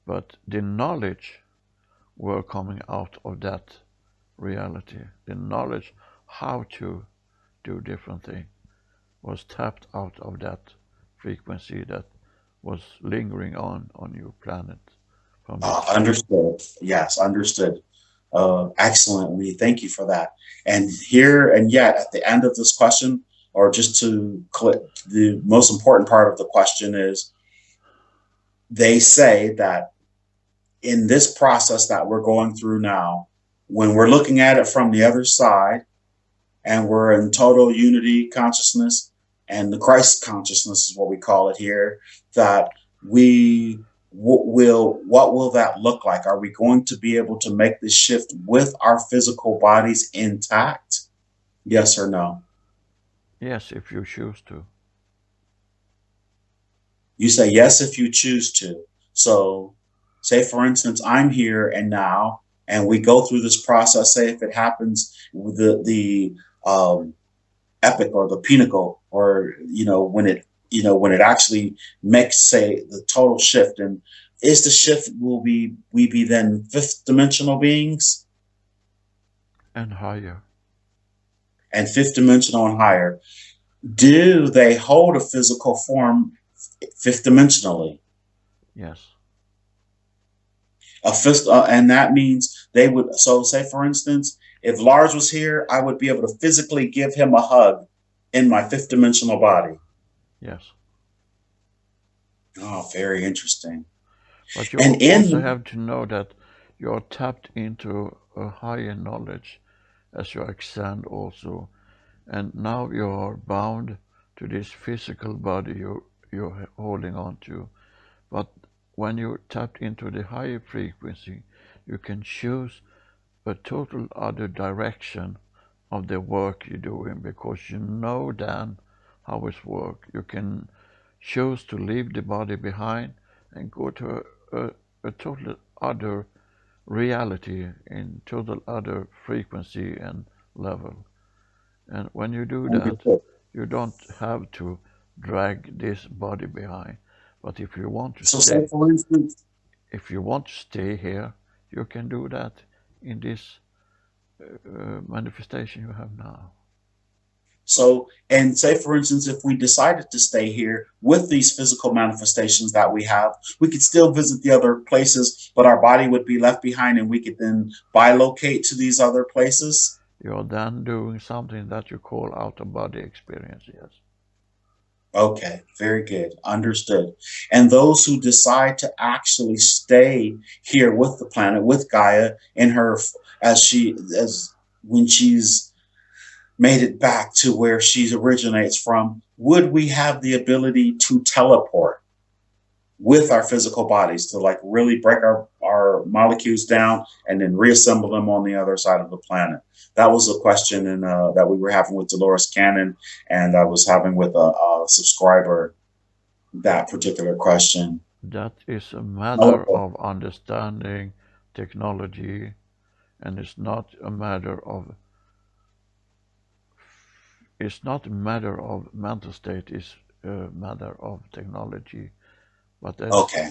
But the knowledge were coming out of that reality. The knowledge how to do different things was tapped out of that frequency that was lingering on your planet from this. Understood. Yes, understood. Excellent. We thank you for that. And here and yet at the end of this question, or just to click, the most important part of the question is, they say that in this process that we're going through now, when we're looking at it from the other side and we're in total unity consciousness, and the Christ consciousness is what we call it here, that we what will that look like? Are we going to be able to make this shift with our physical bodies intact? Yes or no? Yes, if you choose to. You say yes if you choose to. So, say for instance, I'm here and now, and we go through this process. Say if it happens, the epic or the pinnacle, or when it actually makes, say, the total shift, and is the shift, will we be then fifth dimensional beings And higher. and fifth dimensional and higher? Do they hold a physical form fifth dimensionally? Yes. A fifth, and that means they would. So, say for instance, if Lars was here, I would be able to physically give him a hug in my fifth dimensional body. Yes. Oh, very interesting. But you And also in have to know that you're tapped into a higher knowledge as you extend also. And now you're bound. to this physical body you're holding on to. But when you tap into the higher frequency, you can choose a total other direction of the work you're doing because you know then how it's work. You can choose to leave the body behind and go to a total other reality in total other frequency and level. And when you do that, Understood. you don't have to drag this body behind. But So, say for instance, if you want to stay here, you can do that in this manifestation you have now. and say for instance, if we decided to stay here with these physical manifestations that we have, we could still visit the other places, but our body would be left behind, and we could then bilocate to these other places. You're then doing something that you call out of body experience, yes. Okay, very good. Understood. And those who decide to actually stay here with the planet, with Gaia, in her, as when she's made it back to where she originates from, would we have the ability to teleport with our physical bodies to like really break our molecules down and then reassemble them on the other side of the planet? That was a question that we were having with Dolores Cannon, and I was having with a subscriber, that particular question. That is a matter Oh, of understanding technology, and it's not a matter of mental state, it's a matter of technology. But okay.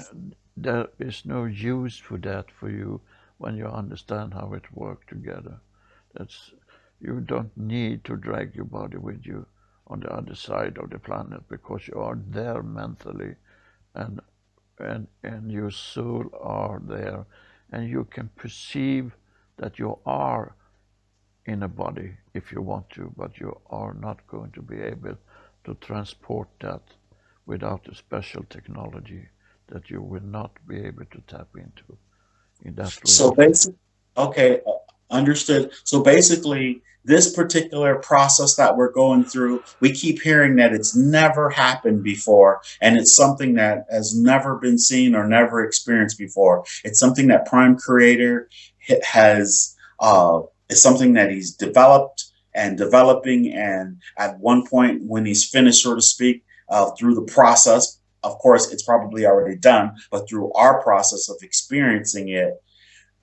there is no use for that for you when you understand how it works together. That's you don't need to drag your body with you on the other side of the planet because you are there mentally and and your soul are there and you can perceive that you are in a body if you want to, but you are not going to be able to transport that without a special technology that you will not be able to tap into in that So reality. basically, okay, understood. So basically, this particular process that we're going through, we keep hearing that it's never happened before, and it's something that has never been seen or never experienced before. It's something that Prime Creator has, it's something that he's developed and developing, and at one point when he's finished, so to speak, through the process. Of course, it's probably already done, but through our process of experiencing it,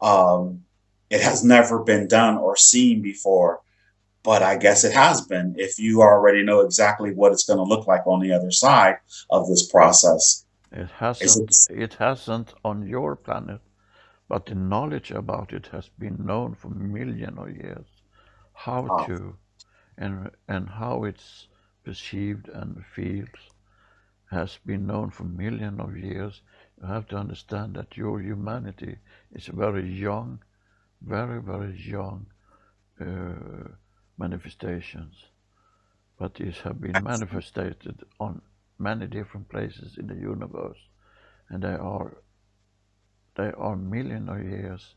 um, it has never been done or seen before, but I guess it has been if you already know exactly what it's going to look like on the other side of this process. It Is hasn't it it hasn't on your planet, but the knowledge about it has been known for millions of years. How uh, to and how it's perceived and feels has been known for millions of years. You have to understand that your humanity is very young, very, very young uh, manifestations, but these have been manifested on many different places in the universe, and they are millions of years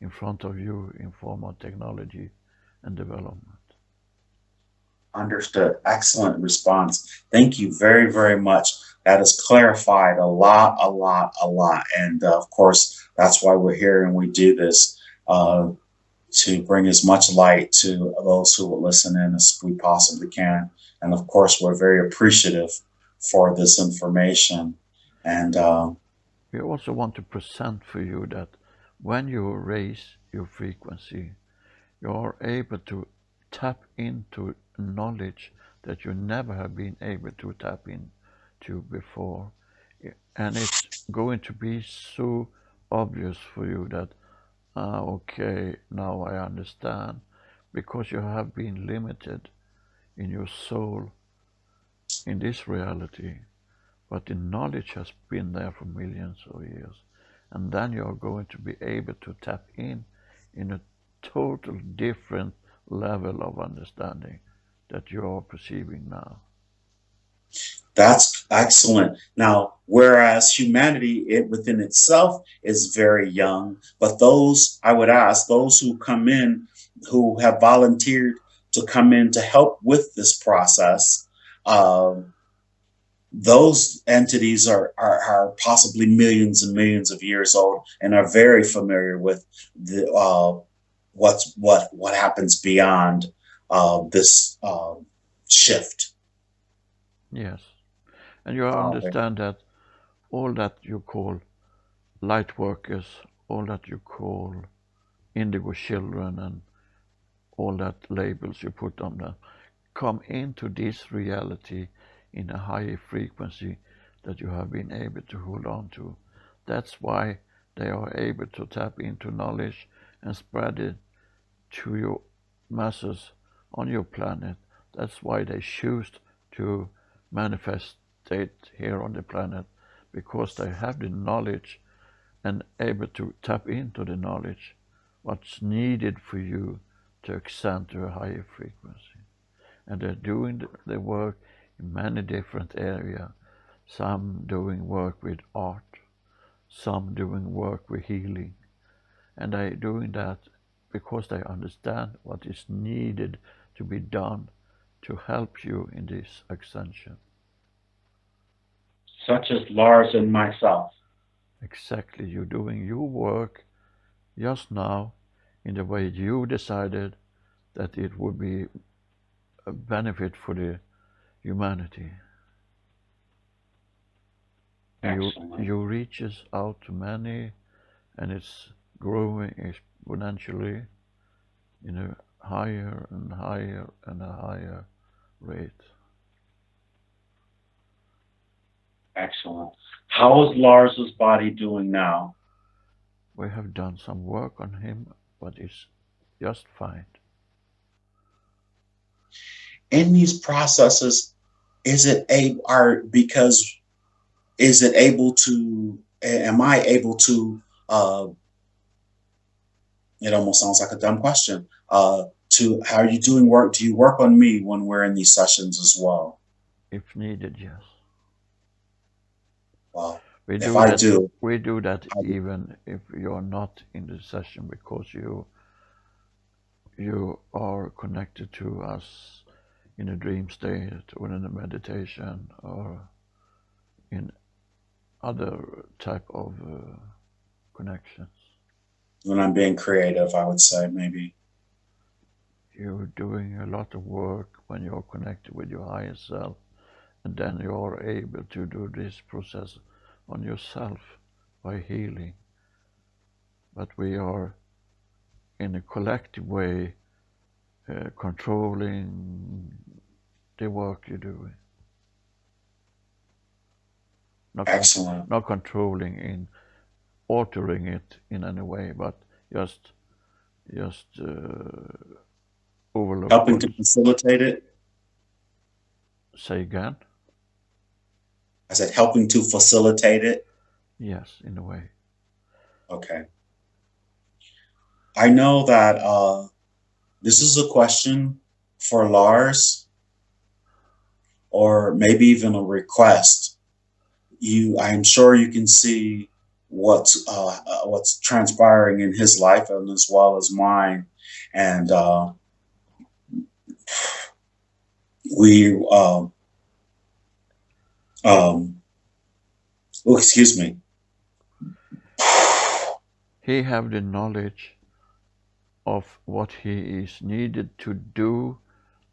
in front of you in form of technology and development. understood? Excellent response. Thank you very, very much. That has clarified a lot, a lot, a lot. And of course, that's why we're here and we do this. To bring as much light to those who will listen in as we possibly can. And of course, we're very appreciative for this information. And We also want to present for you that when you raise your frequency, you are able to tap into knowledge that you never have been able to tap into before. And it's going to be so obvious for you that, okay, now I understand, because you have been limited in your soul in this reality, but the knowledge has been there for millions of years. And then you're going to be able to tap in a total different level of understanding that you are perceiving now. that's excellent. Now, whereas humanity, it within itself is very young, but those, I would ask, those who come in, who have volunteered to come in to help with this process, Um, those entities are possibly millions and millions of years old and are very familiar with the what happens beyond this shift. Yes. And you Very understand that all that you call light workers, all that you call indigo children, and all that labels you put on them, come into this reality in a higher frequency that you have been able to hold on to. That's why they are able to tap into knowledge and spread it to your masses on your planet. That's why they choose to manifest it here on the planet, because they have the knowledge and able to tap into the knowledge what's needed for you to ascend to a higher frequency. And they're doing the work in many different areas. Some doing work with art, some doing work with healing, and they're doing that because they understand what is needed to be done to help you in this ascension. such as Lars and myself. Exactly, you're doing your work just now in the way you decided that it would be a benefit for the humanity. And Excellent, you reaches out to many, and it's growing exponentially in a higher and higher and a higher rate. excellent. How is Lars's body doing now? We have done some work on him, but it's just fine. In these processes, is it a are because is it able to? Am I able to? It almost sounds like a dumb question. To how are you doing work? Do you work on me when we're in these sessions as well? If needed, yes. Well, We if do I that. do, We do that I, even if you're not in the session, because you are connected to us in a dream state or in a meditation or in other type of connections. when I'm being creative, I would say maybe. You're doing a lot of work when you're connected with your higher self, and then you're able to do this process on yourself by healing. But we are in a collective way controlling the work you're doing. Not, Excellent. not controlling in altering it in any way, but just just overlook Helping what. to facilitate it. Say again? I said helping to facilitate it. Yes, in a way. Okay. I know that this is a question for Lars, or maybe even a request. I'm sure you can see what's transpiring in his life and as well as mine, and we um, oh, excuse me. He have the knowledge of what he is needed to do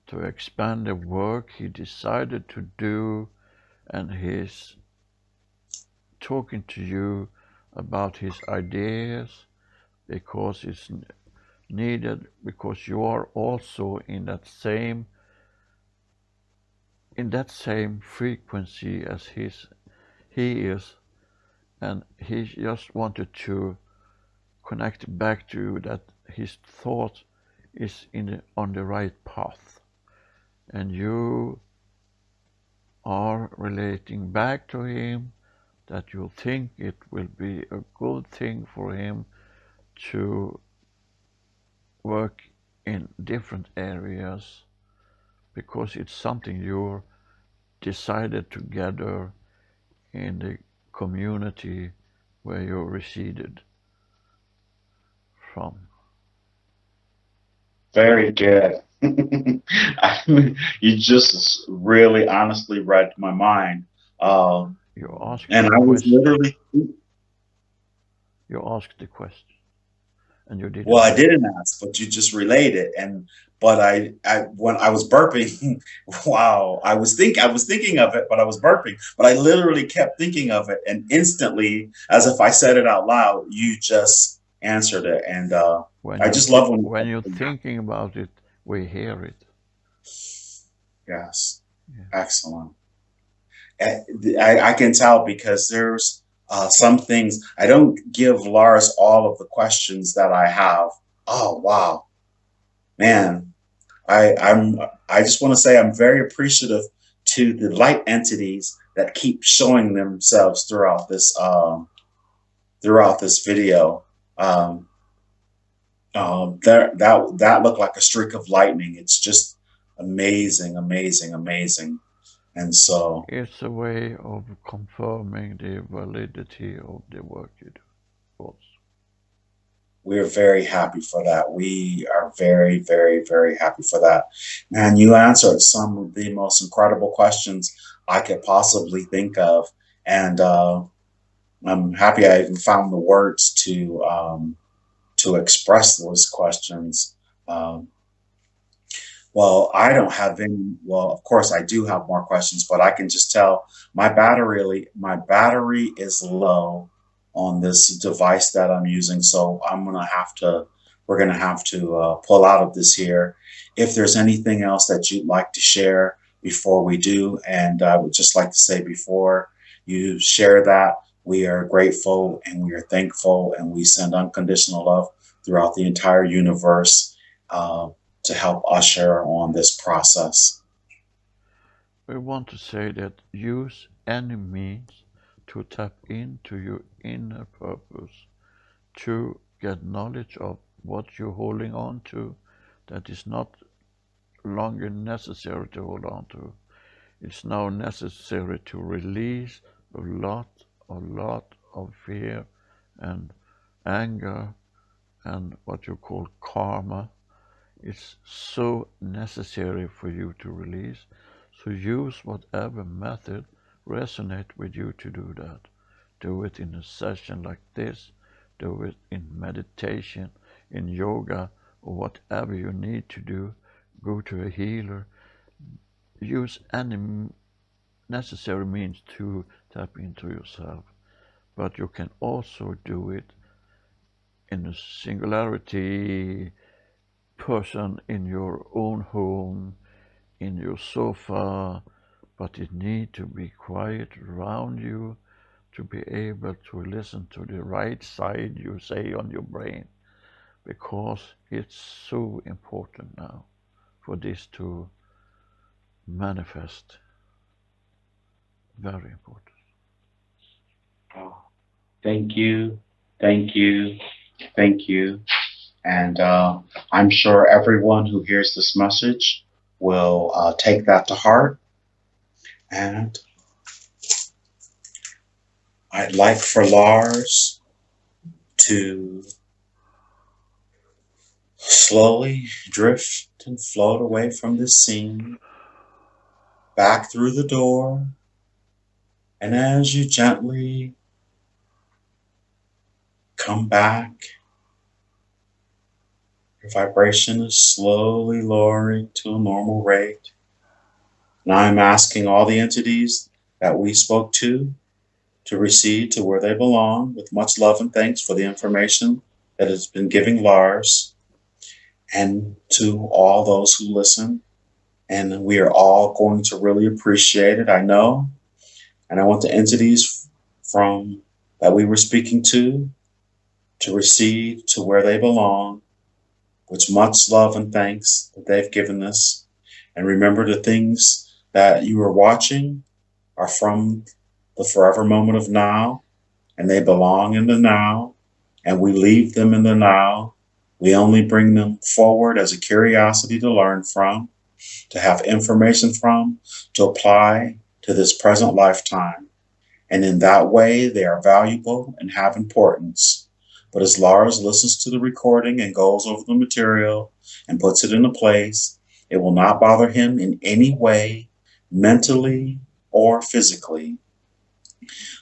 to expand the work he decided to do, and he's talking to you about his ideas because it's needed, because you are also in that same frequency as he is, and he just wanted to connect back to you that his thought is on the right path, and you are relating back to him that you think it will be a good thing for him to work in different areas, because it's something you decided together in the community where you receded from. Very good. I mean, you just really honestly read my mind. Um, You asked and the I was question. literally, You asked the question, and you well, didn't I answer. didn't ask, but you just relayed it. But when I was burping, wow, I was thinking of it, but I was burping. But I literally kept thinking of it, and instantly, as if I said it out loud, you just answered it. And I just love when When that you're happens. thinking about it, we hear it. Yes, Yeah. excellent. I, I can tell because there's some things I don't give Lars all of the questions that I have. Oh wow, man! I'm I just want to say I'm very appreciative to the light entities that keep showing themselves throughout this video. Um, that looked like a streak of lightning. It's just amazing, amazing, amazing. And so It's a way of confirming the validity of the work you do. Also. we're very happy for that. We are very, very, very happy for that. Man, you answered some of the most incredible questions I could possibly think of. And I'm happy I even found the words to express those questions. Um, well, I don't have any. Well, of course, I do have more questions, but I can just tell my battery is low on this device that I'm using, so we're gonna have to pull out of this here. If there's anything else that you'd like to share before we do, and I would just like to say before you share that, we are grateful and we are thankful, and we send unconditional love throughout the entire universe. To help usher on this process. We want to say that use any means to tap into your inner purpose, to get knowledge of what you're holding on to that is not longer necessary to hold on to. It's now necessary to release a lot of fear and anger and what you call karma. It's so necessary for you to release. So use whatever method resonate with you to do that. Do it in a session like this. Do it in meditation, in yoga, or whatever you need to do. Go to a healer. Use any necessary means to tap into yourself. But you can also do it in a singularity person in your own home, in your sofa, but it need to be quiet around you to be able to listen to the right side you say on your brain, because it's so important now for this to manifest. Very important. Oh, thank you, thank you, thank you. And I'm sure everyone who hears this message will take that to heart. And I'd like for Lars to slowly drift and float away from this scene, back through the door. And as you gently come back, your vibration is slowly lowering to a normal rate. Now I'm asking all the entities that we spoke to recede to where they belong with much love and thanks for the information that has been giving Lars and to all those who listen. And we are all going to really appreciate it, I know. And I want the entities from that we were speaking to recede to where they belong with much love and thanks that they've given us. And remember the things that you are watching are from the forever moment of now, and they belong in the now, and we leave them in the now. We only bring them forward as a curiosity to learn from, to have information from, to apply to this present lifetime. And in that way, they are valuable and have importance. But as Lars listens to the recording and goes over the material and puts it into place, It will not bother him in any way, mentally or physically.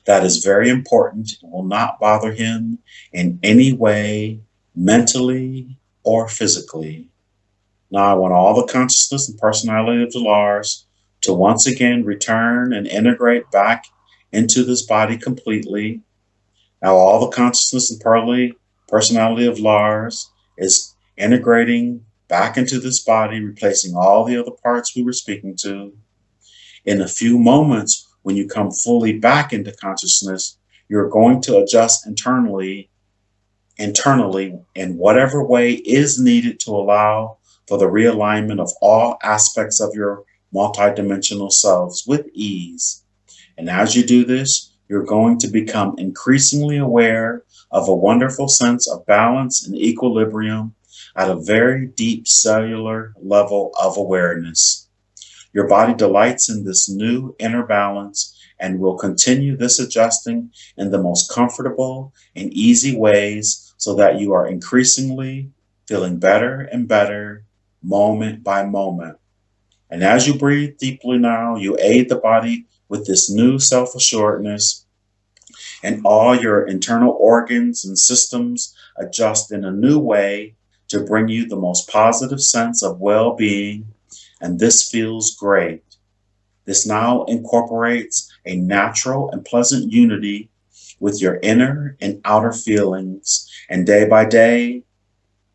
That is very important. It will not bother him in any way, mentally or physically. Now I want all the consciousness and personality of the Lars to once again return and integrate back into this body completely. Now all the consciousness and personality of Lars is integrating back into this body, replacing all the other parts we were speaking to. In a few moments, when you come fully back into consciousness, you're going to adjust internally in whatever way is needed to allow for the realignment of all aspects of your multidimensional selves with ease. And as you do this, you're going to become increasingly aware of a wonderful sense of balance and equilibrium at a very deep cellular level of awareness. Your body delights in this new inner balance and will continue this adjusting in the most comfortable and easy ways so that you are increasingly feeling better and better moment by moment. And as you breathe deeply now, you aid the body with this new self assuredness, and all your internal organs and systems adjust in a new way to bring you the most positive sense of well being. And this feels great. This now incorporates a natural and pleasant unity with your inner and outer feelings. And day by day,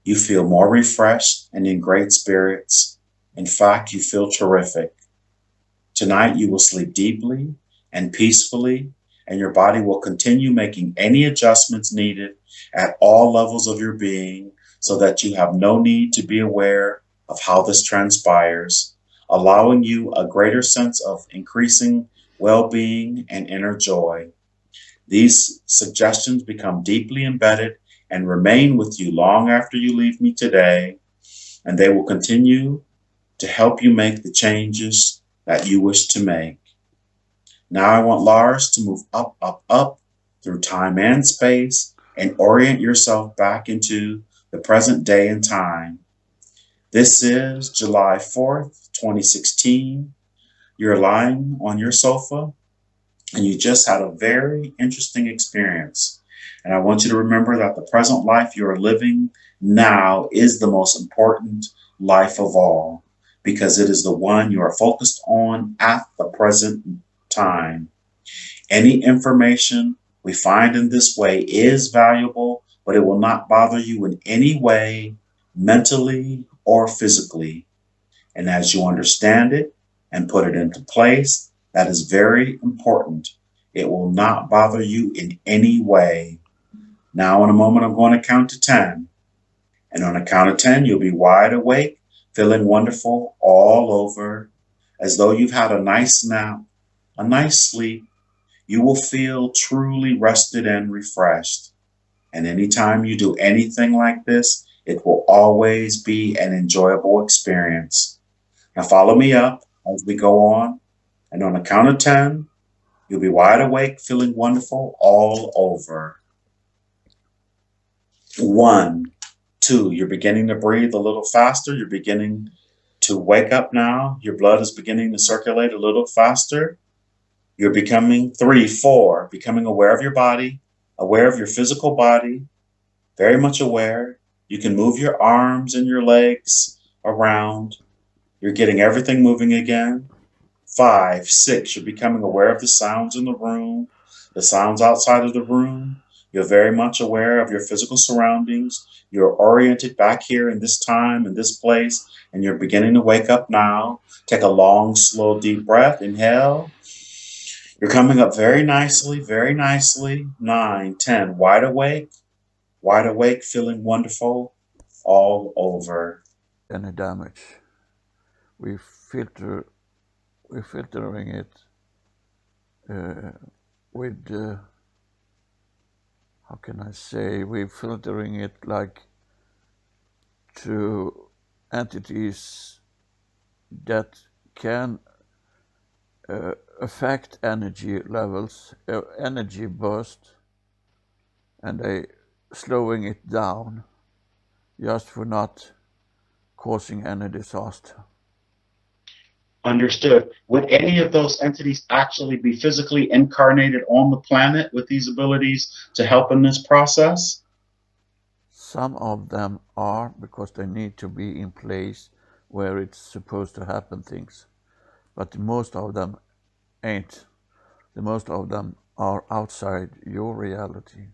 you feel more refreshed and in great spirits. In fact, you feel terrific. Tonight, you will sleep deeply and peacefully, and your body will continue making any adjustments needed at all levels of your being so that you have no need to be aware of how this transpires, allowing you a greater sense of increasing well being and inner joy. These suggestions become deeply embedded and remain with you long after you leave me today, and they will continue to help you make the changes that you wish to make. Now I want Lars to move up, up, up through time and space and orient yourself back into the present day and time. This is July 4th, 2016. You're lying on your sofa and you just had a very interesting experience. And I want you to remember that the present life you are living now is the most important life of all because it is the one you are focused on at the present time. Any information we find in this way is valuable, but it will not bother you in any way, mentally or physically. And as you understand it and put it into place, that is very important. It will not bother you in any way. Now, in a moment, I'm going to count to 10. And on a count of 10, you'll be wide awake, feeling wonderful all over, as though you've had a nice nap, a nice sleep. You will feel truly rested and refreshed. And anytime you do anything like this, it will always be an enjoyable experience. Now follow me up as we go on. And on a count of 10, you'll be wide awake, feeling wonderful all over. 1, 2, you're beginning to breathe a little faster. You're beginning to wake up now. Your blood is beginning to circulate a little faster. You're becoming 3, 4, becoming aware of your body, aware of your physical body, very much aware. You can move your arms and your legs around. You're getting everything moving again. 5, 6, you're becoming aware of the sounds in the room, the sounds outside of the room. You're very much aware of your physical surroundings. You're oriented back here in this time, in this place, and you're beginning to wake up now. Take a long, slow, deep breath. Inhale. You're coming up very nicely, very nicely. 9, 10, wide awake, feeling wonderful all over. Any damage. We filter, we're filtering it with, how can I say, we're filtering it like to entities that can affect energy levels, energy burst, and they slowing it down just for not causing any disaster. Understood. Would any of those entities actually be physically incarnated on the planet with these abilities to help in this process? Some of them are because they need to be in place where it's supposed to happen things, but most of them ain't. The most of them are outside your reality.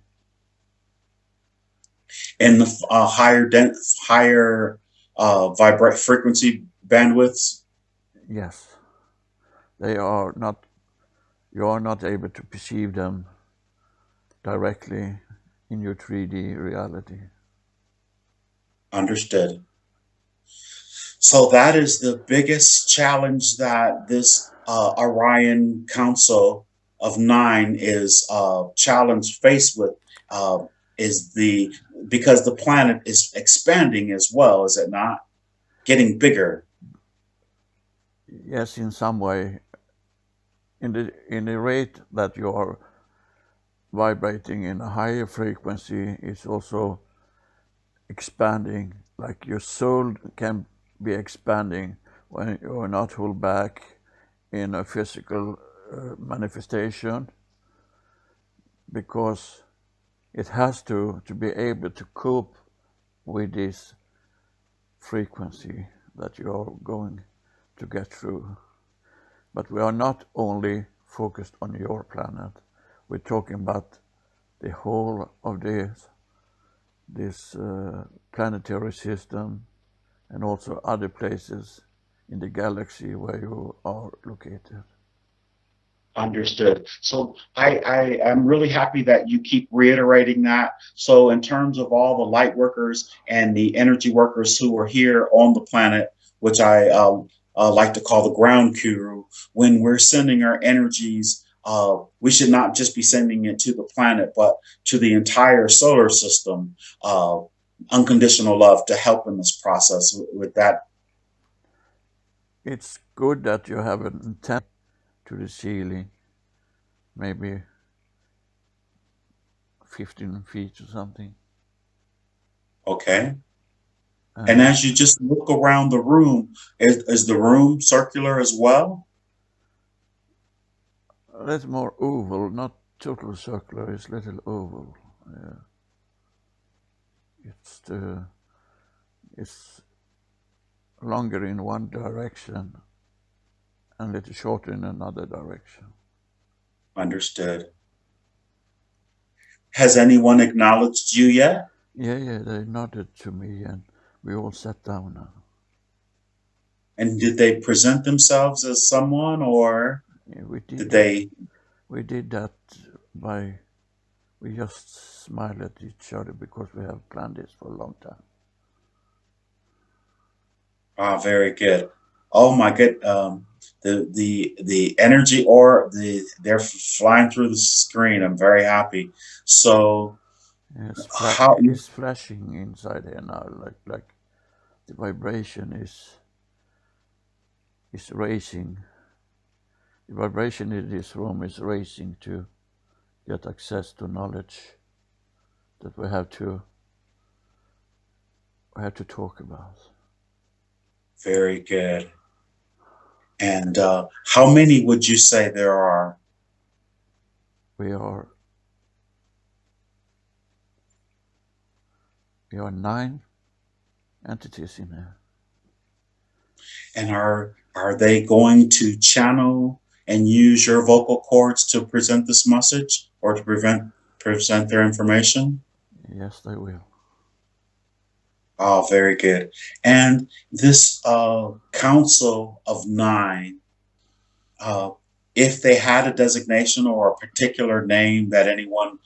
In the higher vibrate frequency bandwidths? Yes, they are not. You are not able to perceive them directly in your 3D reality. Understood. So that is the biggest challenge that this Orion Council of Nine is challenge faced with, uh, is the because the planet is expanding as well, is it not? Getting bigger. Yes, in some way, in the rate that you are vibrating in a higher frequency, it's also expanding. Like your soul can be expanding when you're not held back in a physical manifestation, because it has to be able to cope with this frequency that you're going to get through. But we are not only focused on your planet, we're talking about the whole of this planetary system, and also other places in the galaxy where you are located. Understood. So I am really happy that you keep reiterating that. So in terms of all the light workers and the energy workers who are here on the planet, which I like to call the ground crew, when we're sending our energies, we should not just be sending it to the planet, but to the entire solar system. Unconditional love to help in this process with that. It's good that you have an antenna to the ceiling, maybe 15 feet or something. Okay. And And as you just look around the room, is the room circular as well? that's more oval, not total circular, it's little oval. Uh, it's, it's longer in one direction and little shorter in another direction. Understood. Has anyone acknowledged you yet? Yeah, they nodded to me and we all sat down now. And did they present themselves as someone, or Yeah, we did did that. they? We did that by we just smile at each other because we have planned this for a long time. Ah, very good. Oh my good. The energy or they're flying through the screen. I'm very happy. So how? It's flashing inside here now, like the vibration is racing. The vibration in this room is racing to get access to knowledge that we have to talk about. Very good. And how many would you say there are? We are we are 9 entities in here. And are they going to channel and use your vocal cords to present this message or to present their information? Yes, they will. Oh, very good. And this council of nine, uh, if they had a designation or a particular name that anyone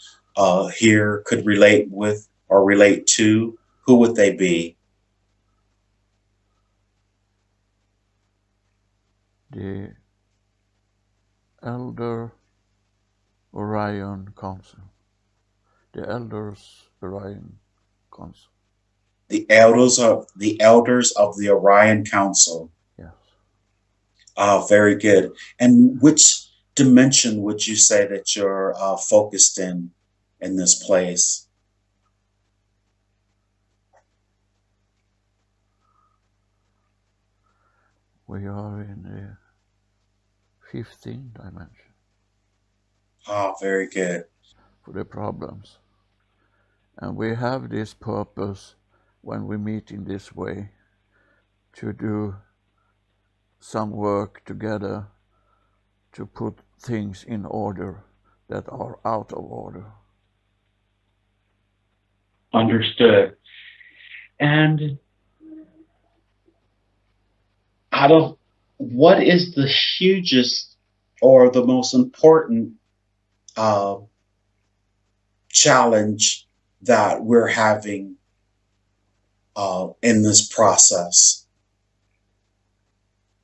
here could relate with or relate to, who would they be? The Elder Orion Council. The Elders Orion Council. The elders of the Orion Council. Yes. Ah, very good. And which dimension would you say that you're focused in this place? We are in the 15th dimension Ah, very good. for the problems. And we have this purpose when we meet in this way to do some work together to put things in order that are out of order. Understood. And out of what is the hugest or the most important uh, challenge that we're having in this process?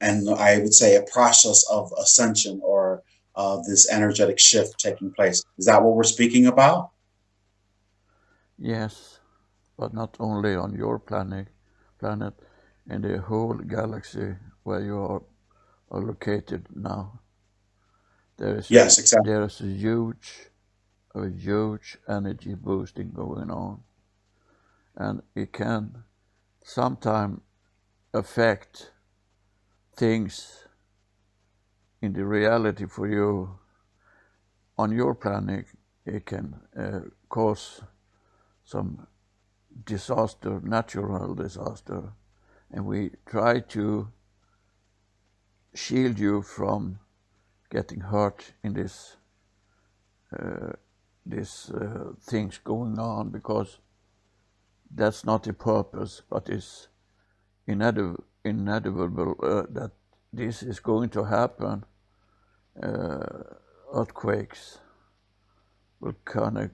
And I would say a process of ascension or this energetic shift taking place. Is that what we're speaking about? Yes, but not only on your planet, in the whole galaxy where you are located now. Yes, exactly. There is a huge energy boosting going on, and it can sometimes affect things in the reality for you on your planet. It can cause some disaster, natural disaster, and we try to shield you from getting hurt in uh, this things going on, because that's not the purpose, but it's inevitable that this is going to happen. Earthquakes, volcanic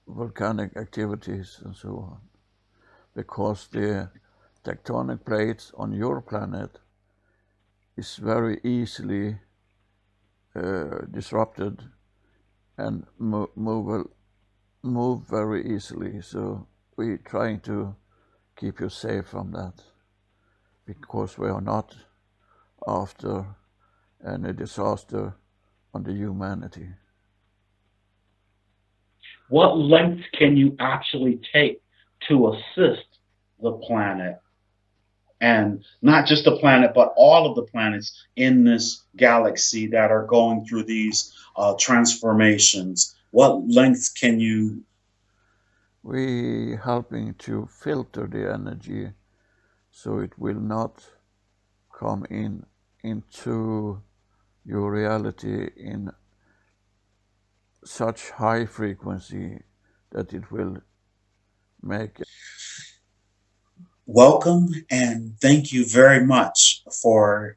volcanic activities, and so on, because the tectonic plates on your planet is very easily disrupted and move very easily. So we're trying to keep you safe from that, because we are not after any disaster on the humanity. What lengths can you actually take to assist the planet? And not just the planet, but all of the planets in this galaxy that are going through these transformations. What lengths can you? We helping to filter the energy so it will not come into your reality in such high frequency that it will make Welcome and thank you very much for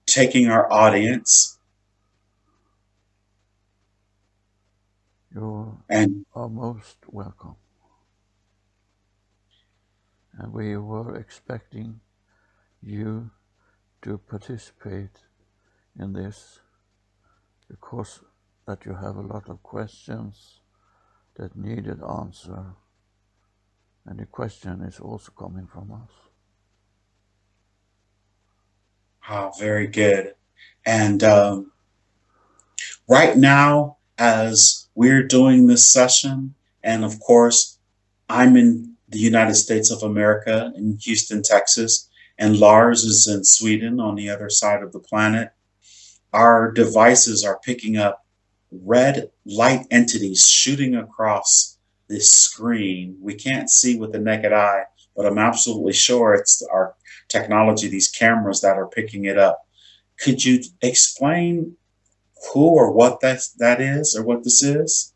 taking our audience you and are most welcome. And we were expecting you to participate in this because that you have a lot of questions that needed answer, and the question is also coming from us. very good. And right now, as we're doing this session, and of course, I'm in the United States of America in Houston, Texas, and Lars is in Sweden on the other side of the planet. Our devices are picking up red light entities shooting across this screen. We can't see with the naked eye, but I'm absolutely sure it's our technology, these cameras that are picking it up. Could you explain who or what that is or what this is?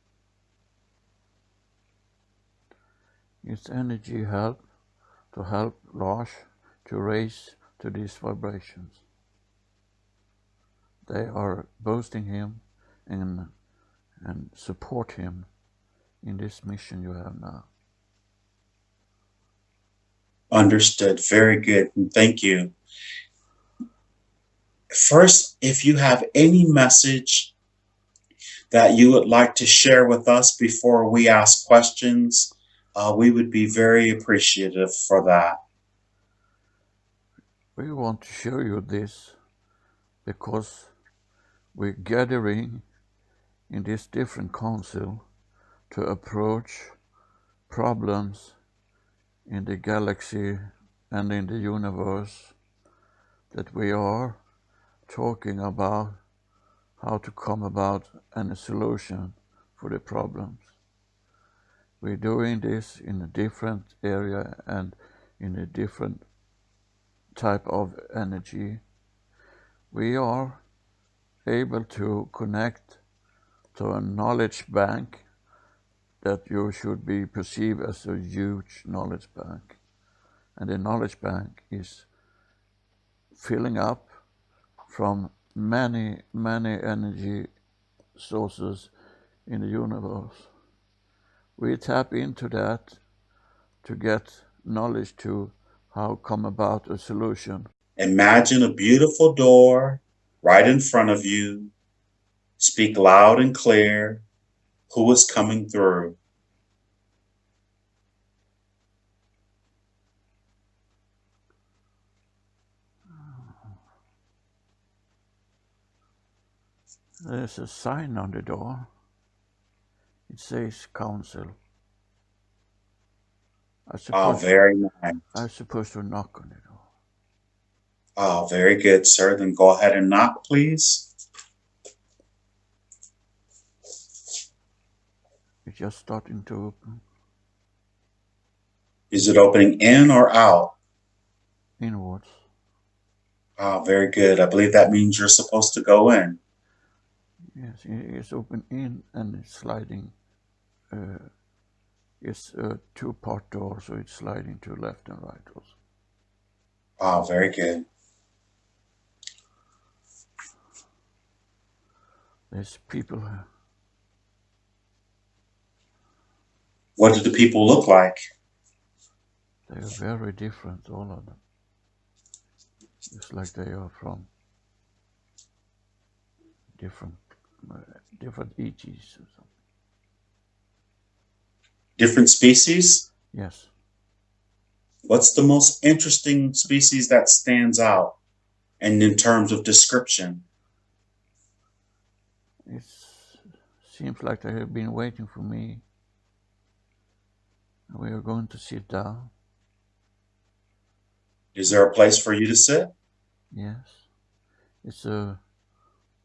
It's energy help to help Lars to raise to these vibrations. They are boosting him and support him in this mission you have now. Understood. Very good. Thank you. First, if you have any message that you would like to share with us before we ask questions, we would be very appreciative for that. We want to show you this because we're gathering in this different council to approach problems in the galaxy and in the universe that we are talking about how to come about any solution for the problems. We're doing this in a different area and in a different type of energy. We are able to connect to a knowledge bank that you should be perceived as a huge knowledge bank. And the knowledge bank is filling up from many, many energy sources in the universe. We tap into that to get knowledge to how come about a solution. Imagine a beautiful door right in front of you. Speak loud and clear. Who is coming through? There's a sign on the door. It says council. Oh, very nice. I'm supposed to knock on the door. Oh, very good, sir. Then go ahead and knock, please. It's just starting to open. Is it opening in or out? Inwards. Oh, very good. I believe that means you're supposed to go in. Yes, it's open in and it's sliding. It's a two-part door, so it's sliding to left and right also. Oh, very good. There's people. What do the people look like? They are very different, all of them. It's like they are from different ETs or something. Different species? Yes. What's the most interesting species that stands out? And in terms of description? It seems like they have been waiting for me. We are going to sit down. Is there a place for you to sit? Yes. It's a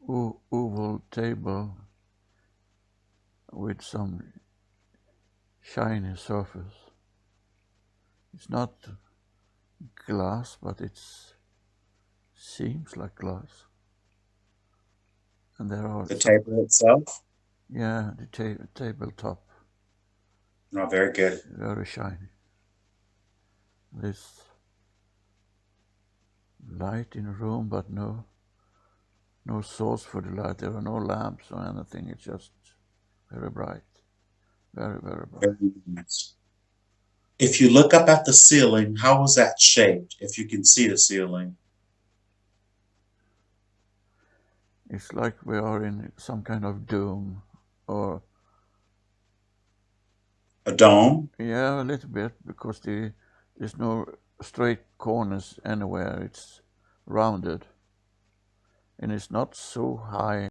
oval table with some shiny surface. It's not glass, but it seems like glass. And there are The table itself? yeah, the tabletop. No, very good. Very shiny. There's light in the room, but no source for the light. There are no lamps or anything. It's just very bright. Very, very bright. Very nice. If you look up at the ceiling, how is that shaped? If you can see the ceiling. It's like we are in some kind of dome or A dome? yeah, a little bit because there's no straight corners anywhere. It's rounded and it's not so high